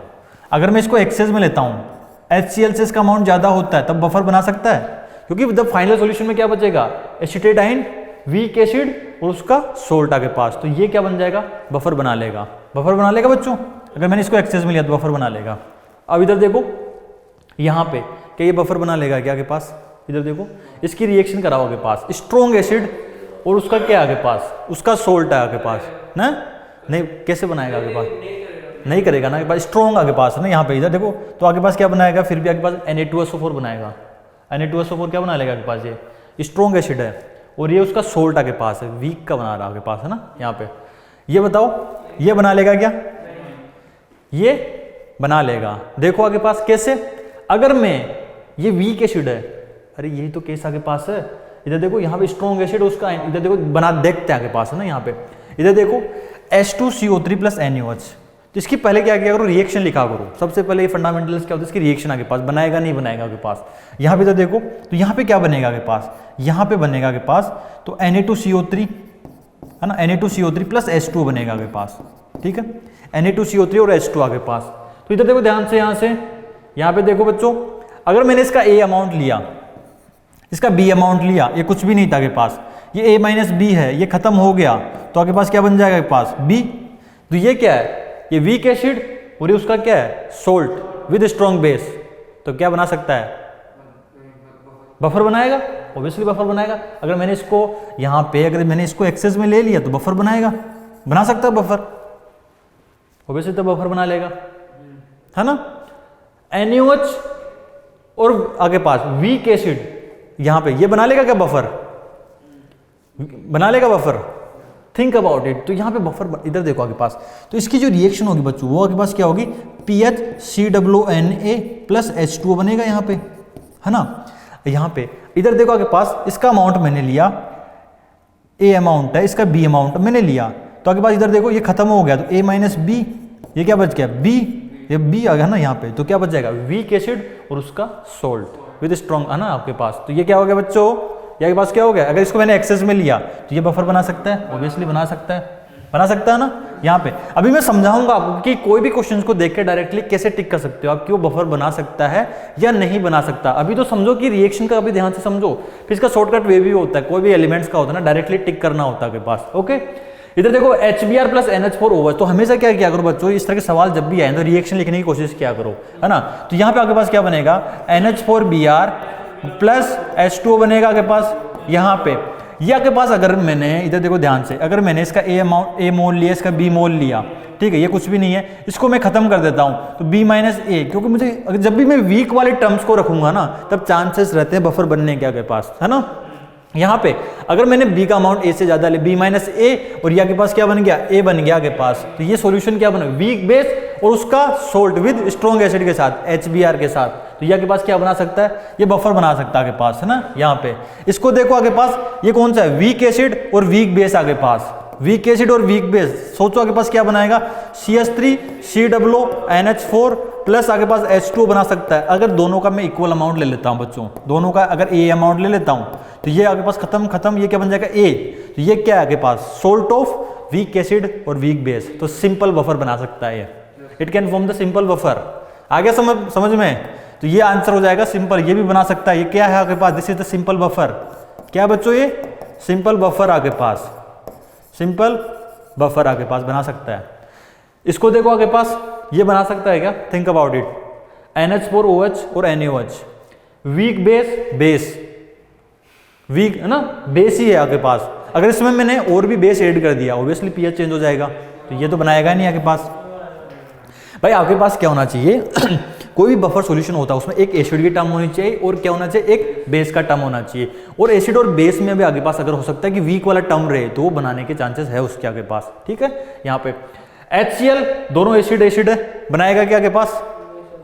अगर मैं इसको एक्सेस में लेता हूँ, HCl से इसका अमाउंट ज़्यादा होता है तब बफर बना सकता है, क्योंकि द फाइनल सॉल्यूशन में क्या बचेगा, एसीटेट आयन, वीक एसिड और उसका सोल्ट आगे पास, तो ये क्या बन जाएगा, बफर बना लेगा, बफर बना लेगा बच्चों। अगर मैंने इसको एक्सेस में लिया तो बफर बना लेगा। अब इधर देखो यहाँ पे क्या ये बफर बना लेगा क्या आगे पास, इधर देखो इसकी रिएक्शन कराओ आगे पास, स्ट्रॉन्ग एसिड और उसका क्या आगे पास, उसका सोल्ट है आगे पास ना, नहीं कैसे बनाएगा आगे पास, नहीं करेगा ना आगे पास, स्ट्रॉन्ग आगे पास है ना यहाँ पे, इधर देखो तो आगे पास क्या बनाएगा, फिर भी आगे पास Na2SO4 बनाएगा, Na2SO4 क्या बना लेगा आगे पास, ये स्ट्रॉन्ग एसिड है और ये उसका सोल्ट आगे पास है, वीक का बना रहा आगे पास है ना यहाँ पे। ये बताओ ये बना लेगा क्या, ये बना लेगा। देखो आगे पास कैसे, अगर मैं ये वीक एसिड है, अरे यही तो केस आगे पास है, इधर देखो यहाँ पे स्ट्रॉन्ग एसिड उसका, इधर देखो बना देखते हैं आगे पास है ना यहाँ पे, इधर देखो H2CO3 प्लस NaOH, तो इसकी पहले क्या किया करो, रिएक्शन लिखा करो। सबसे पहले ये फंडामेंटल्स क्या होता है, इसकी रिएक्शन आगे पास बनाएगा नहीं बनाएगा आगे पास। यहाँ पे तो देखो तो यहाँ पे क्या बनेगा आगे पास, यहाँ पे बनेगा आगे पास तो Na2CO3 है ना, Na2CO3 प्लस H2 बनेगा आगे पास, ठीक है, Na2CO3 और H2 आगे पास। तो इधर देखो ध्यान से, यहाँ पे देखो बच्चों, अगर मैंने इसका A अमाउंट लिया, इसका B अमाउंट लिया, ये कुछ भी नहीं था आगे पास, ये A माइनस B है, ये खत्म हो गया तो आगे पास क्या बन जाएगा आगे पास, B। तो ये क्या है, ये वीक एसिड और ये उसका क्या है, सोल्ट विद स्ट्रॉन्ग बेस, तो क्या बना सकता है, बफर बनाएगा, ऑब्वियसली बफर बनाएगा। अगर मैंने इसको यहाँ पे, अगर मैंने इसको एक्सेस में ले लिया तो बफर बनाएगा, बना सकता है बफर, ऑब्वियसली तो बफर बना लेगा, है ना। NaOH और आगे पास वीक एसिड, यहाँ पे ये बना लेगा क्या बफर, बना लेगा बफर, थिंक अबाउट इट। तो यहाँ पे बफर, इधर देखो आगे पास, तो इसकी जो रिएक्शन होगी बच्चों वो आगे पास क्या होगी, PHCOONA प्लस H2O बनेगा यहाँ पे, है ना। यहाँ पे इधर देखो आगे पास, इसका अमाउंट मैंने लिया, A अमाउंट है, इसका B अमाउंट मैंने लिया, तो आगे पास इधर देखो ये खत्म हो गया तो A माइनस B, ये क्या बच गया B, ये B आ गया ना यहाँ पे, तो क्या बच जाएगा, वीक एसिड और उसका सोल्ट विद स्ट्रॉन्ग, है ना आपके पास। तो ये क्या हो गया बच्चों, ये पास क्या हो गया, अगर इसको मैंने एक्सेस में लिया तो ये बफर बना सकता है, ऑब्वियसली बना सकता है ना। यहाँ पे अभी मैं समझाऊंगा आपको कि कोई भी क्वेश्चन को देख के डायरेक्टली कैसे टिक कर सकते हो आप, कि वो बफर बना सकता है या नहीं बना सकता। अभी तो समझो कि रिएक्शन का अभी ध्यान से समझो, फिर इसका शॉर्टकट वे भी होता है, कोई भी एलिमेंट्स का होता है ना, डायरेक्टली टिक करना होता है आपके पास, ओके। इधर देखो HBr प्लस NH4OH, तो हमेशा क्या किया करो बच्चों, इस तरह के सवाल जब भी आए तो रिएक्शन लिखने की कोशिश किया करो, है ना। तो यहाँ पे आपके पास क्या बनेगा, NH4Br प्लस H2O बनेगा आपके पास यहाँ पे। ये आपके पास अगर मैंने, इधर देखो ध्यान से, अगर मैंने इसका A मोल लिया, इसका B मोल लिया, ठीक है, ये कुछ भी नहीं है, इसको मैं खत्म कर देता हूँ तो B माइनस A, क्योंकि मुझे अगर जब भी मैं वीक वाले टर्म्स को रखूंगा ना तब चांसेस रहते हैं बफर बनने के आपके पास, है ना। यहाँ पे अगर मैंने B का अमाउंट A से ज्यादा ले, B माइनस A, और ये के पास क्या बन गया, A बन गया आपके पास, तो ये सॉल्यूशन क्या बना, वीक बेस और उसका सोल्ट विद स्ट्रॉन्ग एसिड के साथ, HBr के साथ, तो ये आपके पास क्या बना सकता है, ये बफर बना सकता है आपके पास, है ना। यहाँ पे इसको देखो आगे पास, ये कौन सा है, वीक एसिड और वीक बेस आगे पास, वीक एसिड और वीक बेस, सोचो आगे पास क्या बनाएगा, CH3 COO NH4 प्लस आगे पास H2 बना सकता है। अगर दोनों का मैं इक्वल अमाउंट ले लेता हूं बच्चों, दोनों का अगर A अमाउंट ले लेता हूं तो ये आगे पास खत्म, ये क्या बन जाएगा A, तो ये क्या है आगे पास, सोल्ट ऑफ वीक एसिड और वीक बेस, तो सिंपल बफर बना सकता है ये, it can form the simple buffer. आगे समझ में, तो ये आंसर हो जाएगा सिंपल, ये भी बना सकता है, ये क्या है आगे पास, this is the simple buffer. क्या बच्चों, ये सिंपल बफर आगे पास, सिंपल बफर आगे पास बना सकता है। इसको देखो आगे पास, ये बना सकता है क्या, थिंक अबाउट इट, NH4OH और NaOH, वीक बेस वीक है ना, बेस ही है आपके पास। अगर इसमें मैंने और भी बेस ऐड कर दिया ऑब्वियसली pH चेंज हो जाएगा, तो ये तो बनाएगा नहीं आपके पास। भाई आपके पास क्या होना चाहिए कोई भी बफर सॉल्यूशन होता है उसमें एक एसिड की टर्म होनी चाहिए और क्या होना चाहिए, एक बेस का टर्म होना चाहिए। और एसिड और बेस में भी आगे पास अगर हो सकता है कि वीक वाला टर्म रहे तो वो बनाने के चांसेस है उसके आगे पास, ठीक है। यहाँ पे HCl दोनों एसिड है, बनाएगा क्या आगे पास,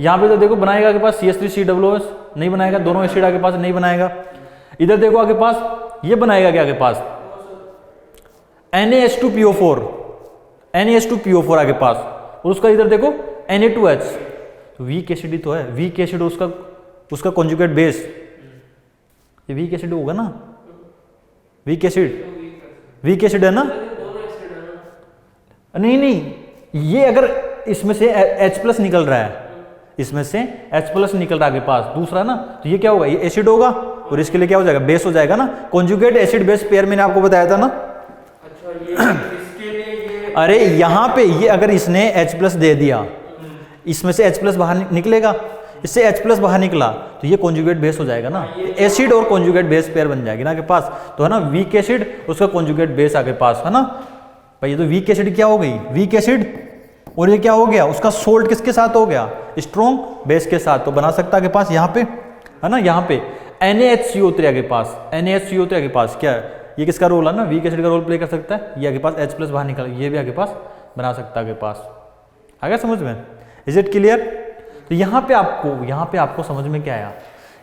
यहाँ पे तो देखो बनाएगा आगे पास CH3 COOH, नहीं बनाएगा, दोनों एसिड आगे पास नहीं बनाएगा। इधर देखो आगे पास, ये बनाएगा क्या आगे पास, NaH2PO4 आगे पास, और उसका इधर देखो Na2H, तो वीक एसिड ही तो है, वीक एसिड उसका कॉन्जुगेट बेस, ये वीक एसिड होगा ना, वीक एसिड है ना, नहीं, ये अगर इसमें से H+ निकल रहा है, इसमें से H+ निकल रहा है आगे पास दूसरा ना, तो ये क्या होगा, ये एसिड होगा और इसके लिए क्या हो जाएगा, बेस हो जाएगा ना, कॉन्जुगेट एसिड बेस पेयर मैंने आपको बताया था ना। अच्छा, इसके लिए ये अरे यहाँ पे ये अगर इसने H+ दे दिया, इसमें से H+ बाहर निकलेगा, इससे H+ बाहर निकला तो ये कॉन्जुगेट बेस हो जाएगा ना, एसिड और कॉन्जुगेट बेस पेयर बन जाएगी ना आपके पास, तो है ना, वीक एसिड उसका कॉन्जुगेट बेस आपके पास है ना। भाई ये तो वीक एसिड क्या हो गई, वीक एसिड, और ये क्या हो गया, उसका सोल्ट किसके साथ हो गया, स्ट्रॉन्ग बेस के साथ, तो बना सकता है के पास यहाँ पे, है ना। यहाँ पे NaHCO3 के पास, NaHCO3 के पास क्या है, ये किसका रोल है ना, वीक एसिड का रोल प्ले कर सकता है। ये आगे पास H+ बाहर निकल, ये भी आगे पास बना सकता है आगे पास। आ गया समझ में, इज इट क्लियर। तो यहाँ पे आपको समझ में क्या आया,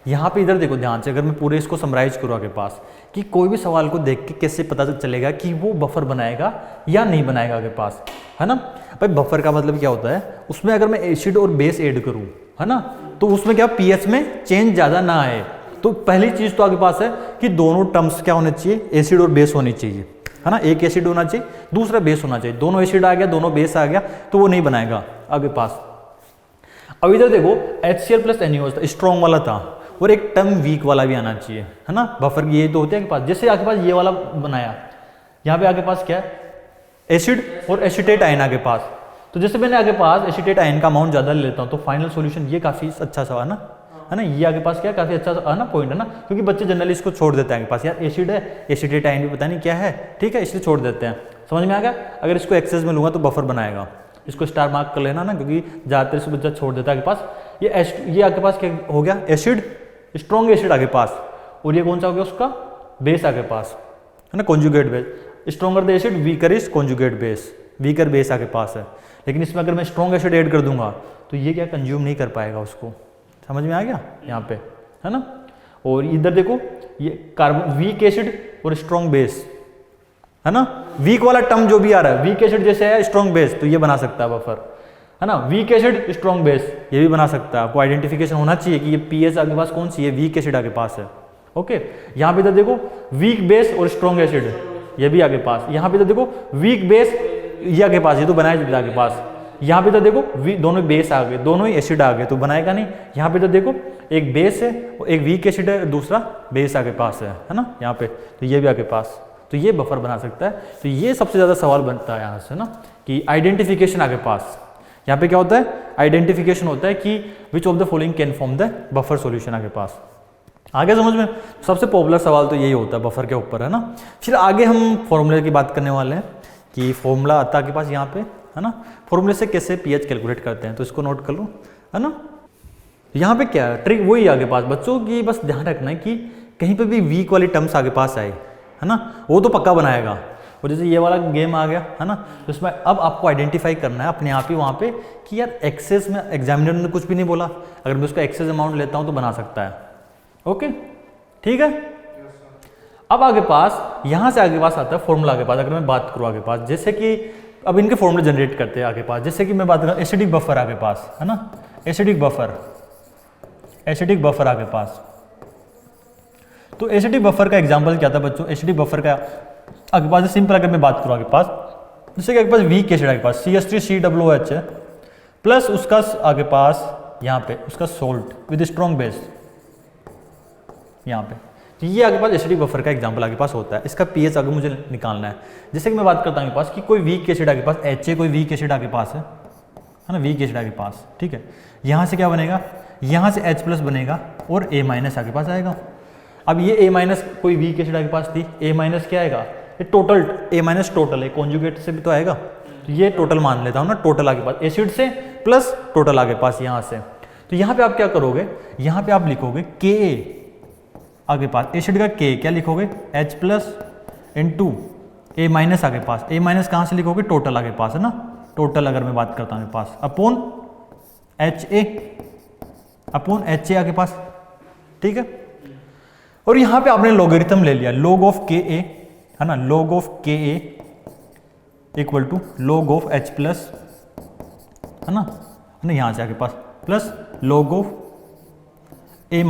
यहाँ पे इधर देखो ध्यान से, अगर मैं पूरे इसको समराइज करूँ आगे पास, कि कोई भी सवाल को देख के कैसे पता चलेगा कि वो बफर बनाएगा या नहीं बनाएगा आगे पास, है ना। भाई बफर का मतलब क्या होता है, उसमें अगर मैं एसिड और बेस ऐड करूँ, है ना, तो उसमें क्या pH में चेंज ज़्यादा ना आए। तो पहली चीज़ तो आगे पास है कि दोनों टर्म्स क्या होने चाहिए, एसिड और बेस होनी चाहिए, है ना, एक एसिड होना चाहिए दूसरा बेस होना चाहिए, दोनों एसिड आ गया दोनों बेस आ गया तो वो नहीं बनाएगा आगे पास। अब इधर देखो HCl + NaOH स्ट्रॉन्ग वाला था और एक टर्म वीक वाला भी आना चाहिए, है ना, बफर की ये तो होते हैं आपके पास। जैसे आपके पास ये वाला बनाया, यहाँ पे आगे पास क्या है, एसिड और एसिटेट आयन आगे पास, तो जैसे मैंने आगे पास एसिटेट आयन का अमाउंट ज़्यादा ले लेता हूँ तो फाइनल सॉल्यूशन ये काफ़ी अच्छा सा है ना, है ना, ये आगे पास क्या काफ़ी अच्छा है ना पॉइंट, है ना, क्योंकि बच्चे जनरली इसको छोड़ देते हैं आगे पास, यार एसिड है एसिटेट आयन भी पता नहीं क्या है, ठीक है, इसलिए छोड़ देते हैं। समझ में आ गया, अगर इसको एक्सेस में लूँगा तो बफर बनाएगा, इसको स्टार मार्क कर लेना ना, क्योंकि ज़्यादातर इसको बच्चा छोड़ देता है आगे पास। ये आपके पास क्या हो गया, एसिड, स्ट्रॉन्ग एसिड आगे पास, और ये कौन सा हो गया उसका बेस आगे पास, है ना, conjugate base, stronger the acid weaker is conjugate base, weaker base आगे पास है। लेकिन इसमें अगर मैं स्ट्रॉन्ग एसिड ऐड कर दूंगा तो ये क्या कंज्यूम नहीं कर पाएगा उसको, समझ में आ गया यहाँ पे, है ना। और इधर देखो ये कार्बन, वीक एसिड और स्ट्रॉन्ग बेस, है ना, वीक वाला टर्म जो भी आ रहा है, वीक एसिड जैसे है स्ट्रॉन्ग बेस, तो ये बना सकता है बफर, है ना, वीक एसिड स्ट्रॉन्ग बेस ये भी बना सकता है। आपको आइडेंटिफिकेशन होना चाहिए कि ये pH आपके पास कौन सी है, वीक एसिड आगे पास है, ओके। यहाँ पे इधर देखो वीक बेस और स्ट्रॉन्ग एसिड ये भी आगे पास, यहाँ पे इधर देखो वीक बेस ये आगे पास, ये तो बनाया जाता है आगे पास। यहाँ पे इधर देखो दोनों बेस आ गए, दोनों ही एसिड आ गए तो बनाएगा नहीं। यहाँ पे इधर देखो एक बेस है और एक वीक एसिड है, दूसरा बेस आगे पास है ना यहाँ पे, तो ये भी आगे पास, तो ये बफर बना सकता है। तो ये सबसे ज़्यादा सवाल बनता है यहाँ से ना, कि आइडेंटिफिकेशन आगे पास, यहाँ पे क्या होता है, आइडेंटिफिकेशन होता है कि which of the following can form the buffer solution आगे पास। आगे समझ में, सबसे पॉपुलर सवाल तो यही होता है बफर के ऊपर, है ना। फिर आगे हम फॉर्मूले की बात करने वाले हैं कि फॉर्मूला आता है आपके पास यहाँ पे, है ना, फॉर्मूले से कैसे pH कैलकुलेट करते हैं, तो इसको नोट कर लो, है ना। यहाँ पे क्या है ट्रिक, वही आगे पास बच्चों की बस ध्यान रखना है कि कहीं पे भी वीक वाली टर्म्स आगे पास आए, है ना, वो तो पक्का बनाएगा। और जैसे ये वाला गेम आ गया है ना, तो इसमें अब आपको आइडेंटिफाई करना है अपने आप ही वहाँ पे कि यार एक्सेस में एग्जामिनर ने कुछ भी नहीं बोला, अगर मैं उसका एक्सेस अमाउंट लेता हूँ तो बना सकता है। ओके ठीक है। अब आगे पास यहाँ से आगे पास आता है फॉर्मूला के पास। अगर मैं बात करूँ आगे पास, जैसे कि अब इनके फॉर्मूले जनरेट करते हैं आगे पास, जैसे कि मैं बात करूँ एसिडिक बफर आगे पास है ना, एसिडिक बफर आगे पास। तो एसिडिक बफर का एग्जांपल क्या था बच्चों, एसिडिक बफर का आगे पास सिंपल अगर मैं बात करूँ आगे पास, जैसे कि आगे पास वीक एसिड आगे पास CH3COOH है, प्लस उसका आगे पास यहाँ पे उसका सोल्ट विद स्ट्रॉन्ग बेस यहाँ पे, तो ये आगे पास एसिडिक बफर का एग्जांपल आगे पास होता है। इसका पीएच आगे मुझे निकालना है। जैसे कि मैं बात करता हूँ आगे पास कि कोई वीक एसिड आगे पास HA, कोई वीक एसिड आगे पास है ना, वीक एसिड आगे पास, ठीक है। यहाँ से क्या बनेगा, यहाँ से H+ बनेगा और A- आगे पास आएगा। अब ये A- कोई वीक एसिड आगे पास थी, A- क्या आएगा, ये टोटल A- टोटल है, कॉन्जुगेट से भी तो आएगा, तो ये टोटल मान लेता हूँ ना, टोटल आगे पास एसिड से प्लस टोटल आगे पास यहाँ से। तो यहाँ पे आप क्या करोगे, यहाँ पे आप लिखोगे Ka आगे पास, एसिड का K क्या लिखोगे H+ इंटू A- आगे पास, A- कहाँ से लिखोगे, टोटल आगे पास है ना, टोटल अगर मैं बात करता हूँ आगे पास अपॉन HA आगे पास, ठीक है। और यहाँ पे आपने लॉगरिथम ले लिया, log ऑफ Ka है ना, log of Ka equal to log of H+ है ना, यहाँ से आगे पास प्लस log ऑफ A-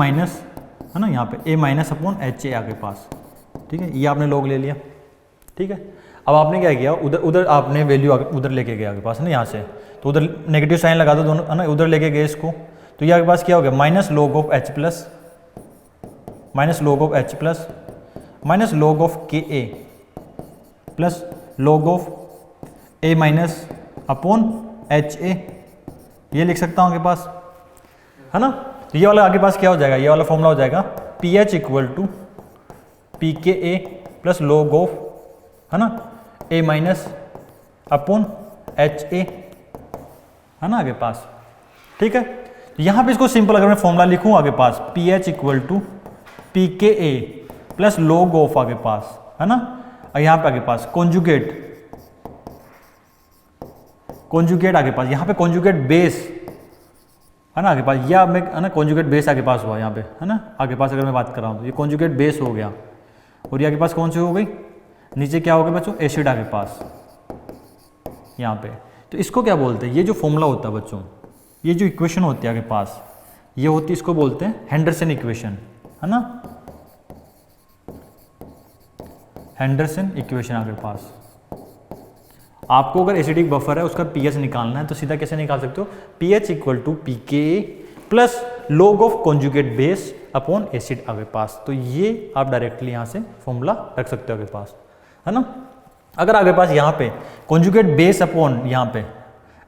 है ना, यहाँ पे A- अपॉन HA आगे पास, ठीक है। ये आपने log ले लिया, ठीक है। अब आपने क्या किया, उधर आपने वैल्यू उधर लेके गए आगे पास है ना, यहाँ से तो उधर नेगेटिव साइन लगा दो दोनों है ना, उधर लेके गए इसको, तो ये आगे पास क्या हो गया, minus log of H+ minus log of H+ minus log of Ka plus log of A- upon HA, ये लिख सकता हूँ आगे पास है ना। तो ये वाला आगे पास क्या हो जाएगा, ये वाला फॉर्मूला हो जाएगा pH equal to pKa plus log of है ना A- अपॉन HA है ना आगे पास, ठीक है। तो यहाँ पे इसको सिंपल अगर मैं फॉर्मूला लिखूँ आगे पास, pH equal to pKa plus log of आगे पास है ना, और यहाँ पे आगे पास कॉन्जुगेट आगे पास, यहाँ पे कॉन्जुगेट बेस है ना आगे पास, या मैं है ना कॉन्जुगेट बेस आगे पास हुआ यहाँ पे है ना आगे पास। अगर मैं बात कर रहा हूँ तो ये कॉन्जुगेट बेस हो गया, और ये आगे पास कौन सी हो गई, नीचे क्या हो गया बच्चों, एसिड आगे पास यहाँ पे। तो इसको क्या बोलते हैं, ये जो फॉर्मूला होता है बच्चों, ये जो इक्वेशन होती है आगे पास, ये होती है, इसको बोलते हैं हेंडरसन इक्वेशन है ना, हेंडरसन इक्वेशन आगे पास। आपको अगर एसिडिक बफर है उसका पीएच निकालना है तो सीधा कैसे निकाल सकते हो, pH equal to pKa plus log of conjugate base upon acid आगे पास। तो ये आप डायरेक्टली यहाँ से फॉर्मूला रख सकते हो आगे पास है ना। अगर आगे पास यहाँ पे कॉन्जुगेट बेस अपॉन यहाँ पे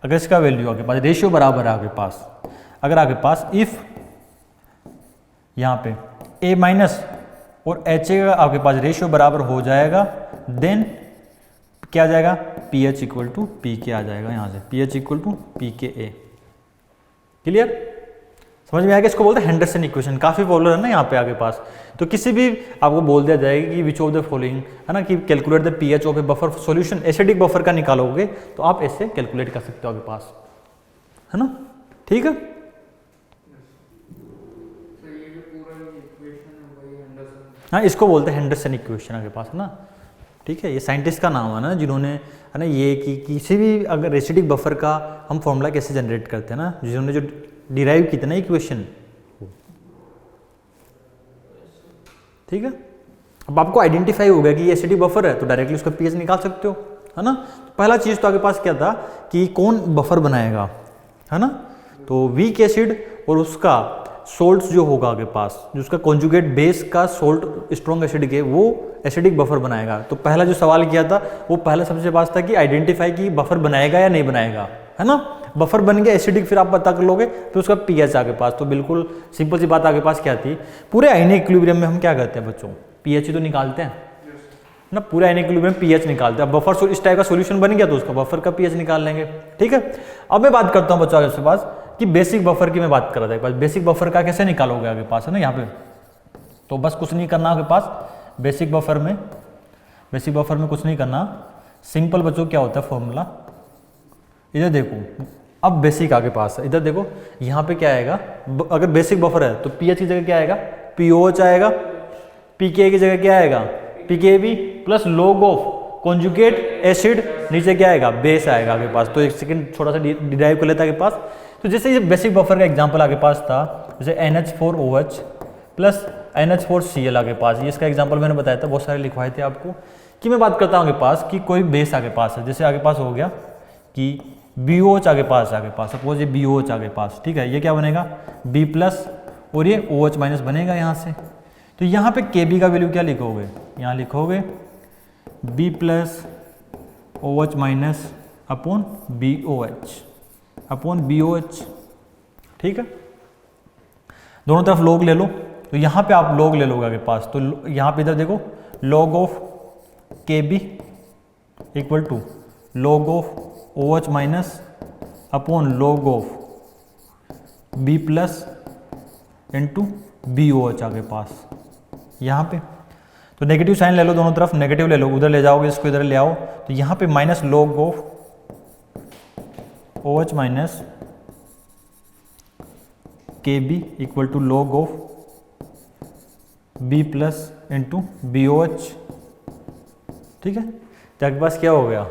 अगर इसका वैल्यू आगे पास रेशियो बराबर है आगे पास, अगर आगे पास इफ यहाँ पे A- और HA का आगे पास रेशियो बराबर हो जाएगा, देन क्या आ जाएगा, pH इक्वल टू pK आ जाएगा, यहाँ से pH equal to pKa। Clear, समझ में आएगा। इसको बोलते हैं हेंडरसन इक्वेशन, काफी पॉपुलर है ना यहाँ पे आगे पास। तो किसी भी आपको बोल दिया जाएगा कि विच ऑफ द फॉलोइंग है ना, कि calculate the pH of A buffer solution, acidic buffer का निकालोगे तो आप ऐसे कैलकुलेट कर सकते हो आगे पास है ना, ठीक है। हाँ, इसको बोलते हैं हेंडरसन इक्वेशन आगे पास है ना, ठीक है। ये साइंटिस्ट का नाम है ना जिन्होंने है ना ये कि किसी भी अगर एसिडिक बफर का हम फॉर्मूला कैसे जनरेट करते हैं ना, जिन्होंने जो डिराइव की थी ना इक्वेशन, ठीक है। अब आपको आइडेंटिफाई हो गया कि ये एसिडिक बफर है तो डायरेक्टली उसका पीएच निकाल सकते हो है ना। पहला चीज तो आगे पास क्या था कि कौन बफर बनाएगा है ना, तो वीक एसिड और उसका सोल्ट्स जो होगा आगे पास, जो उसका कॉन्जुगेट बेस का सोल्ट स्ट्रॉन्ग एसिड के, वो एसिडिक बफर बनाएगा। तो पहला जो सवाल किया था वो पहला सबसे पास था कि आइडेंटिफाई कि बफर बनाएगा या नहीं बनाएगा है ना। बफर बन गया एसिडिक, फिर आप पता कर लोगे फिर उसका पीएच आगे पास। तो बिल्कुल सिंपल सी बात आगे पास क्या थी, पूरे आयनिक इक्विलिब्रियम में हम क्या करते हैं बच्चों, पीएच ही तो निकालते हैं ना, पूरे आयनिक इक्विलिब्रियम पीएच निकालते हैं। अब बफर इस टाइप का सॉल्यूशन बन गया तो उसका बफर का पीएच निकाल लेंगे, ठीक है। अब मैं बात करता हूँ बच्चों आगे पास कि बेसिक बफर की मैं बात कर रहा था एक बार, बेसिक बफर का कैसे निकालोगे आगे पास है ना यहाँ पे। तो बस कुछ नहीं करना आगे पास, बेसिक बफर में बेसिक बफर में कुछ नहीं करना, सिंपल बच्चों क्या होता है फॉर्मूला, इधर देखो, अब बेसिक आगे पास है, इधर देखो यहाँ पे क्या आएगा, अगर बेसिक बफर है तो पीएच की जगह क्या आएगा, पीओएच आएगा, पीके की जगह क्या आएगा, pKb plus log of conjugate acid, नीचे क्या आएगा, बेस आएगा आगे पास। तो एक सेकंड छोटा सा डिराइव कर लेता है आगे पास। तो जैसे ये बेसिक बफर का एग्जांपल आगे पास था, जैसे NH4OH प्लस NH4Cl आगे पास, ये इसका एग्जांपल मैंने बताया था, बहुत सारे लिखवाए थे आपको। कि मैं बात करता हूँ आगे पास कि कोई बेस आगे पास है, जैसे आगे पास हो गया कि BOH आगे पास, सपोज ये BOH आगे पास, ठीक है, ये क्या बनेगा B प्लस और ये OH माइनस बनेगा यहाँ से। तो यहाँ पे KB का वैल्यू क्या लिखोगे, यहाँ लिखोगे B plus OH minus upon BOH, ठीक है। दोनों तरफ लॉग ले लो, तो यहाँ पे आप लॉग ले लोगे आगे पास, तो यहाँ पे इधर देखो log of KB equal to log of OH minus upon log of B plus into BOH आगे पास यहाँ पे। तो नेगेटिव साइन ले लो, दोनों तरफ नेगेटिव ले लो, उधर ले जाओगे इसको इधर ले आओ, तो यहाँ पे minus log of OH minus KB equal to log of B plus into BOH, ठीक है। तो आपके पास क्या हो गया,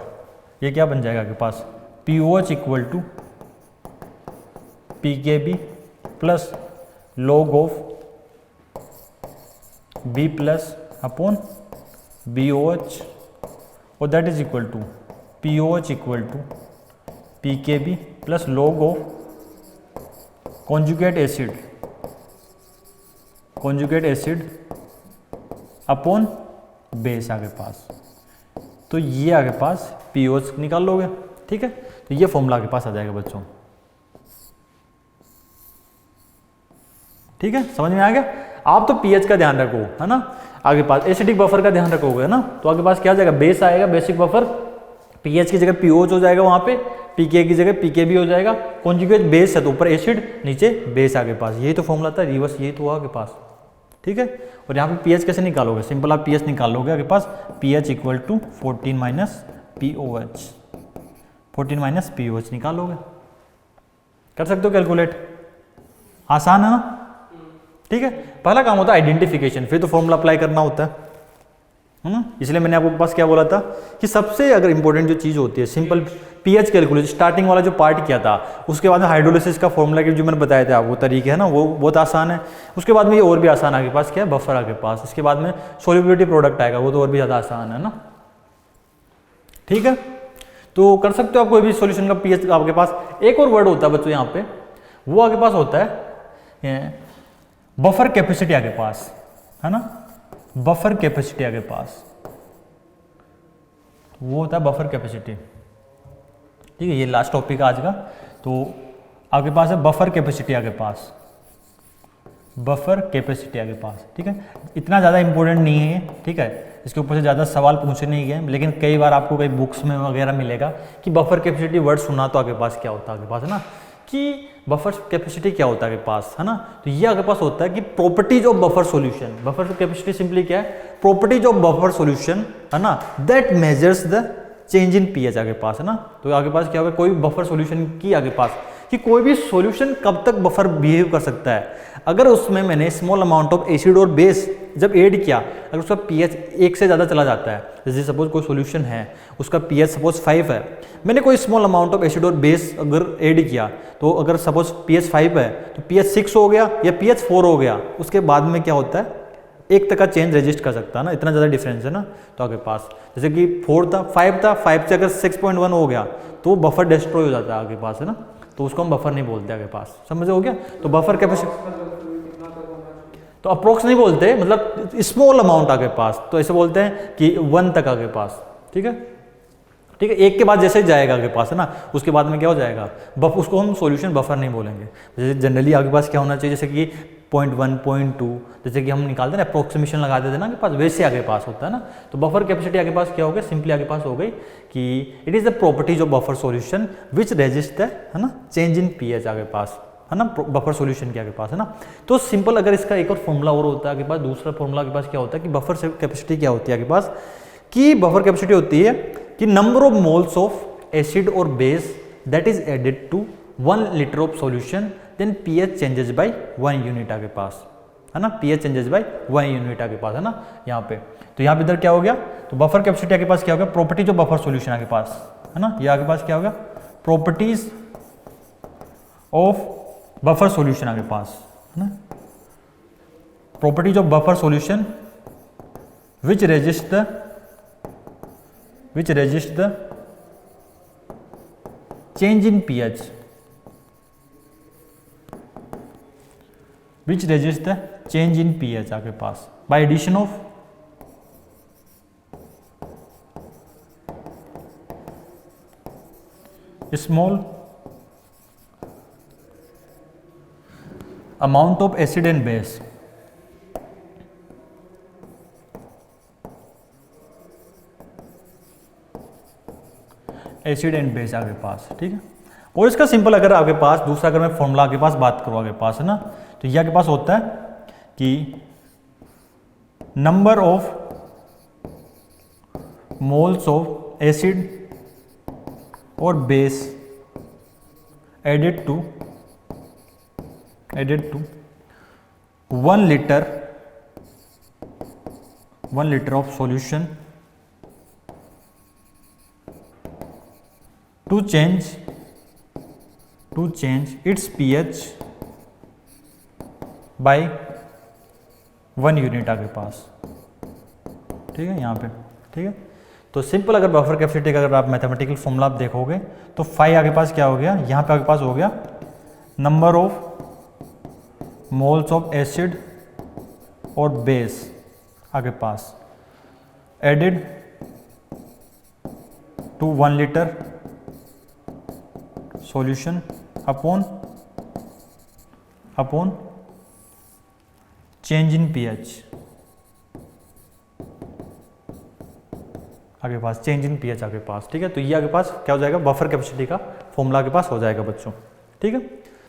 ये क्या बन जाएगा आपके पास, POH equal to PKB plus log of B plus upon BOH, और that is equal to POH equal to PKB plus log of conjugate acid upon base आगे पास। तो ये आगे पास POH निकाल लोगे, ठीक है। तो ये फॉर्मूला आगे पास आ जाएगा बच्चों, ठीक है, समझ में आ गया। आप तो पीएच का ध्यान रखो, है ना, आगे पास एसिडिक बफर का ध्यान रखोगे ना, तो आगे पास क्या आ जाएगा, बेस आएगा, बेसिक बफर, पीएच की जगह पीओएच हो जाएगा, वहां पे पीके की जगह पीकेबी हो जाएगा, कॉन्जुगेट बेस है तो ऊपर एसिड नीचे बेस आगे पास, यही तो फॉर्मूला था, रिवर्स यही तो हुआ आगे पास, ठीक है। और यहाँ पे पीएच कैसे निकालोगे, सिंपल आप पीएच निकालोगे आगे पास, pH equal to 14 minus POH निकालोगे, कर सकते हो कैलकुलेट, आसान है ना, ठीक है। पहला काम होता है आइडेंटिफिकेशन, फिर तो फॉर्मूला अप्लाई करना होता है ना। इसलिए मैंने आपको पास क्या बोला था कि सबसे अगर इंपॉर्टेंट जो चीज़ होती है, सिंपल पीएच कैलकुलेशन, स्टार्टिंग वाला जो पार्ट किया था, उसके बाद में हाइड्रोलिसिस का फॉर्मूला के जो मैंने बताया था आपको तरीके है ना, वो बहुत आसान है। उसके बाद में ये और भी आसान आगे पास क्या है, बफर आगे पास, इसके बाद में सोल्युबिलिटी प्रोडक्ट आएगा, वो तो और भी ज़्यादा आसान है ना, ठीक है। तो कर सकते हो आप कोई भी सॉल्यूशन का पीएच आपके पास। एक और वर्ड होता है बच्चों यहाँ पे, वो आगे पास होता है बफर कैपेसिटी आगे पास, है ना, बफर कैपेसिटी आगे पास, वो होता है बफर कैपेसिटी, ठीक है। ये लास्ट टॉपिक है आज का। तो आगे पास है बफर कैपेसिटी आगे पास, बफर कैपेसिटी आगे पास, ठीक है। इतना ज़्यादा इंपॉर्टेंट नहीं है, ठीक है, इसके ऊपर से ज़्यादा सवाल पूछे नहीं गए, लेकिन कई बार आपको कई बुक्स में वगैरह मिलेगा कि बफर कैपेसिटी वर्ड सुना तो आगे पास क्या होता है, आगे पास है ना, कि बफर कैपेसिटी क्या होता है आगे पास, है ना। तो ये आगे पास होता है कि properties of buffer solution, buffer capacity simply क्या है, प्रॉपर्टीज ऑफ बफर सॉल्यूशन, है ना, that measures the change in pH आगे पास, है ना। तो आगे पास क्या होगा, कोई बफर सॉल्यूशन की आगे पास कि कोई भी सॉल्यूशन कब तक बफर बिहेव कर सकता है, अगर उसमें मैंने स्मॉल अमाउंट ऑफ एसिड और बेस जब ऐड किया, अगर उसका पीएच 1 से ज़्यादा चला जाता है, जैसे सपोज कोई सॉल्यूशन है उसका पीएच सपोज 5 है, मैंने कोई स्मॉल अमाउंट ऑफ एसिड और बेस अगर ऐड किया, तो अगर सपोज पीएच 5 है तो पीएच 6 हो गया या पीएच 4 हो गया, उसके बाद में क्या होता है, 1 तक का चेंज रजिस्ट कर सकता है ना, इतना ज़्यादा डिफरेंस है ना। तो आगे पास जैसे कि 4 था, 5 था, 5 से अगर 6.1 हो गया तो बफर डिस्ट्रॉय हो जाता है आगे पास, है ना, तो उसको हम बफर नहीं बोलते आगे पास, समझ हो गया। तो बफर कैपेसिटी तो अप्रोक्स नहीं बोलते, मतलब स्मॉल अमाउंट आगे पास, तो ऐसे बोलते हैं कि 1 तक आगे पास, ठीक है, ठीक है। 1 के बाद जैसे जाएगा आगे पास, है ना, उसके बाद में क्या हो जाएगा, उसको हम सॉल्यूशन बफर नहीं बोलेंगे। जैसे जनरली आगे पास क्या होना चाहिए, जैसे कि 0.1 0.2 जैसे कि हम निकालते हैं ना, अप्रोक्सीमेशन लगा देते हैं ना आगे पास, वैसे आगे पास होता है ना। तो बफर कैपेसिटी आगे पास क्या हो गया, सिंपली आगे पास हो गई कि it is the properties of buffer solution which resist है ना, चेंज इन पीएच आगे पास, है ना, बफर सॉल्यूशन के आगे पास, है ना। तो सिंपल अगर इसका एक और फॉर्मूला और होता है आगे पास, दूसरा फॉर्मूला के पास क्या होता है कि बफर कैपेसिटी क्या होती है आगे पास कि बफर कैपेसिटी होती है कि number of moles of acid और base that is added to 1 litre of solution then pH changes by 1 unit आपके पास, है ना, पीएच चेंजेस बाय 1 यूनिट आपके पास, है ना यहाँ पे। तो यहाँ पे इधर क्या हो गया, तो बफर कैपेसिटी आपके पास क्या हो गया, प्रॉपर्टीज ऑफ बफर सॉल्यूशन आपके पास, है ना, ये आपके पास क्या हो गया, प्रॉपर्टीज ऑफ बफर सॉल्यूशन आपके पास, है ना, properties of buffer solution which resist the change in pH, which resist the change in pH आपके पास by addition of small amount of acid and base। Acid and base आपके पास, ठीक है। और इसका सिंपल अगर आपके पास दूसरा अगर मैं फॉर्मूला आपके पास बात करूँ आपके पास, है ना, तो ये आपके पास होता है कि number of moles of acid और base added to 1 litre of solution to change its pH by 1 unit आपके पास, ठीक है, यहाँ पे, ठीक है। तो सिंपल अगर बफर कैपेसिटी का अगर आप मैथमेटिकल फॉर्मूला आप देखोगे तो फाई आपके पास क्या हो गया, यहाँ पे आपके पास हो गया number of moles of acid और बेस आपके पास added to 1 litre solution upon change in pH आपके पास, चेंज इन पीएच आपके पास, ठीक है। तो ये आपके पास क्या हो जाएगा, बफर कैपेसिटी का फॉर्मूला आपके पास हो जाएगा बच्चों, ठीक है।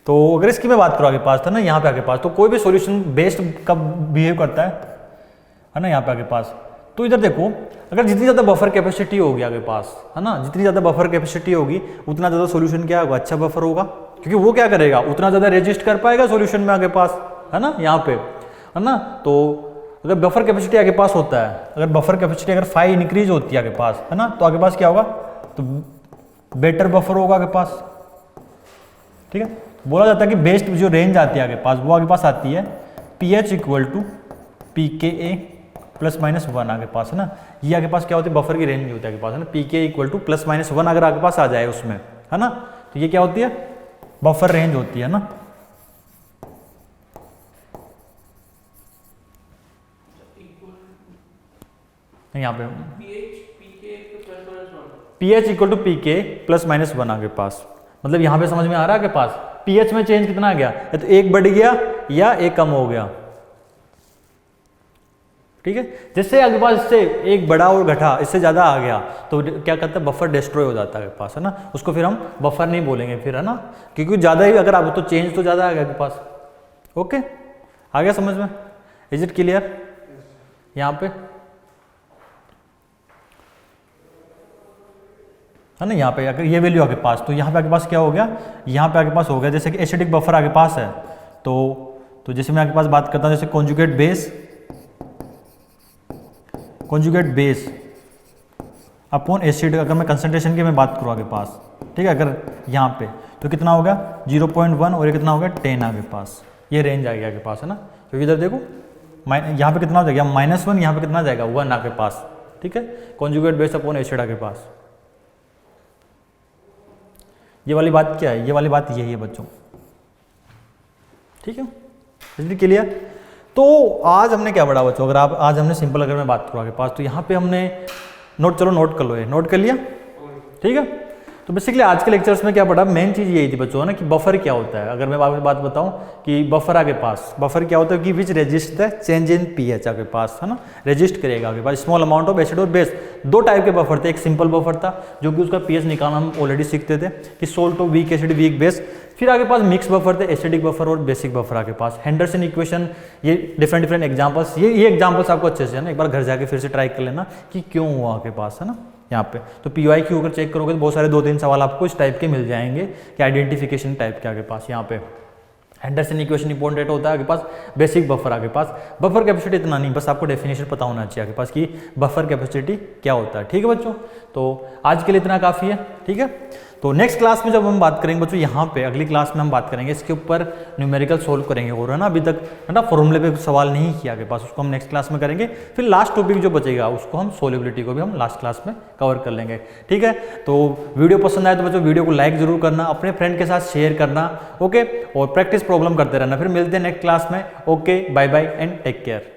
तो अगर इसकी मैं बात करूँ आपके पास, था ना, यहाँ पे आपके पास तो कोई भी सॉल्यूशन बेस्ड कब बिहेव करता है ना, यहाँ पे आपके पास। तो इधर देखो, अगर जितनी ज़्यादा बफर कैपेसिटी होगी आपके पास, है ना, जितनी ज़्यादा बफर कैपेसिटी होगी उतना ज़्यादा सॉल्यूशन क्या होगा, अच्छा बफर होगा, क्योंकि वो क्या करेगा, उतना ज़्यादा रेजिस्ट कर पाएगा सॉल्यूशन में आपके पास, है ना, यहाँ पे, है ना। तो अगर बफर कैपेसिटी आपके पास होता है, अगर बफर कैपेसिटी अगर 5 इंक्रीज होती है आपके पास, है ना, तो आपके पास क्या होगा, तो बेटर बफर होगा आपके पास, ठीक है। बोला जाता है कि बेस्ट जो रेंज आती है आपके पास वो आपके पास आती है pH इक्वल टू pKa ±1 आपके पास, है ना। ये आपके पास क्या होती है, बफर की रेंज होती है आपके पास, है ना, pKa इक्वल टू +-1 अगर आपके पास आ जाए उसमें, है ना, तो ये क्या होती है, बफर रेंज होती है ना। यहाँ पे pH इक्वल टू pK +-1 आपके पास, मतलब यहाँ पे समझ में आ रहा है आपके पास pH में चेंज कितना आ गया, या तो एक बढ़ गया या एक कम हो गया, ठीक है। जिससे आपके पास इससे एक बड़ा और घटा इससे ज़्यादा आ गया तो क्या करता है, बफर डिस्ट्रॉय हो जाता है आपके पास, है ना, उसको फिर हम बफर नहीं बोलेंगे फिर, है ना, क्योंकि ज़्यादा ही अगर आप तो चेंज तो ज़्यादा आ गया आपके पास। ओके, आ गया समझ में, इज इट क्लियर। यहाँ पे है ना, यहाँ पे अगर ये वैल्यू आपके पास, तो यहाँ पे आपके पास क्या हो गया, यहाँ पे आपके पास हो गया जैसे कि एसिडिक बफर आपके पास है, तो जैसे मैं आपके पास बात करता हूँ जैसे कॉन्जुगेट बेस अपॉन एसिड, अगर मैं कंसंट्रेशन की मैं बात करूँ आपके पास, ठीक है, अगर यहाँ पे तो कितना हो गया 0.1 और ये कितना हो गया 10 आपके पास, ये रेंज आ गया आपके पास, है ना। क्योंकि इधर देखो यहाँ पे कितना हो जाएगा -1, यहाँ पे कितना जाएगा 1 आपके पास, ठीक है, कॉन्जुगेट बेस अपॉन एसिड आपके पास। ये वाली बात क्या है, ये वाली बात यही है बच्चों, ठीक है, इसलिए क्लियर। तो आज हमने क्या पढ़ा बच्चों, अगर आप आज हमने सिंपल अगर मैं बात करूँ आपके पास, तो यहाँ पे हमने नोट कर लो, ये नोट कर लिया, ठीक है। तो बेसिकली आज के लेक्चर्स में क्या पढ़ा, मेन चीज़ यही थी बच्चों ना कि बफर क्या होता है। अगर मैं आपको बात बताऊं कि बफर आगे पास, बफर क्या होता है कि विच resist the change in pH आगे पास, है ना, रेजिस्ट करेगा आगे पास स्मॉल अमाउंट ऑफ एसिड और बेस। दो टाइप के बफर थे, एक सिंपल बफर था जो कि उसका पीएच निकालना हम ऑलरेडी सीखते थे कि salt of weak acid weak base. फिर आगे पास मिक्स बफर थे, एसिडिक बफर और बेसिक बफर आगे पास, हेंडरसन इक्वेशन, ये डिफरेंट एग्जांपल्स, ये एग्जांपल्स आपको अच्छे से है ना एक बार घर जाके फिर से ट्राई कर लेना कि क्यों हुआ आगे पास, है ना। यहाँ पे तो PYQ अगर चेक करोगे तो बहुत सारे 2-3 सवाल आपको इस टाइप के मिल जाएंगे कि आइडेंटिफिकेशन टाइप के आगे पास। यहाँ पे हेंडरसन इक्वेशन इंपॉर्टेंट होता है आगे पास, बेसिक बफर आगे पास, बफर कैपेसिटी इतना नहीं, बस आपको डेफिनेशन पता होना चाहिए आगे पास कि बफर कैपेसिटी क्या होता है। ठीक है बच्चों, तो आज के लिए इतना काफ़ी है। ठीक है, तो नेक्स्ट क्लास में जब हम बात करेंगे बच्चों, यहाँ पे अगली क्लास में हम बात करेंगे इसके ऊपर न्यूमेरिकल सोल्व करेंगे, और है ना अभी तक है ना फॉर्मूले पे सवाल नहीं किया आगे पास, उसको हम नेक्स्ट क्लास में करेंगे। फिर लास्ट टॉपिक जो बचेगा उसको हम सोल्युबिलिटी को भी हम लास्ट क्लास में कवर कर लेंगे। ठीक है, तो वीडियो पसंद आए तो बच्चों वीडियो को लाइक जरूर करना, अपने फ्रेंड के साथ शेयर करना, ओके, और प्रैक्टिस प्रॉब्लम करते रहना। फिर मिलते हैं नेक्स्ट क्लास में। Okay, bye bye and take care.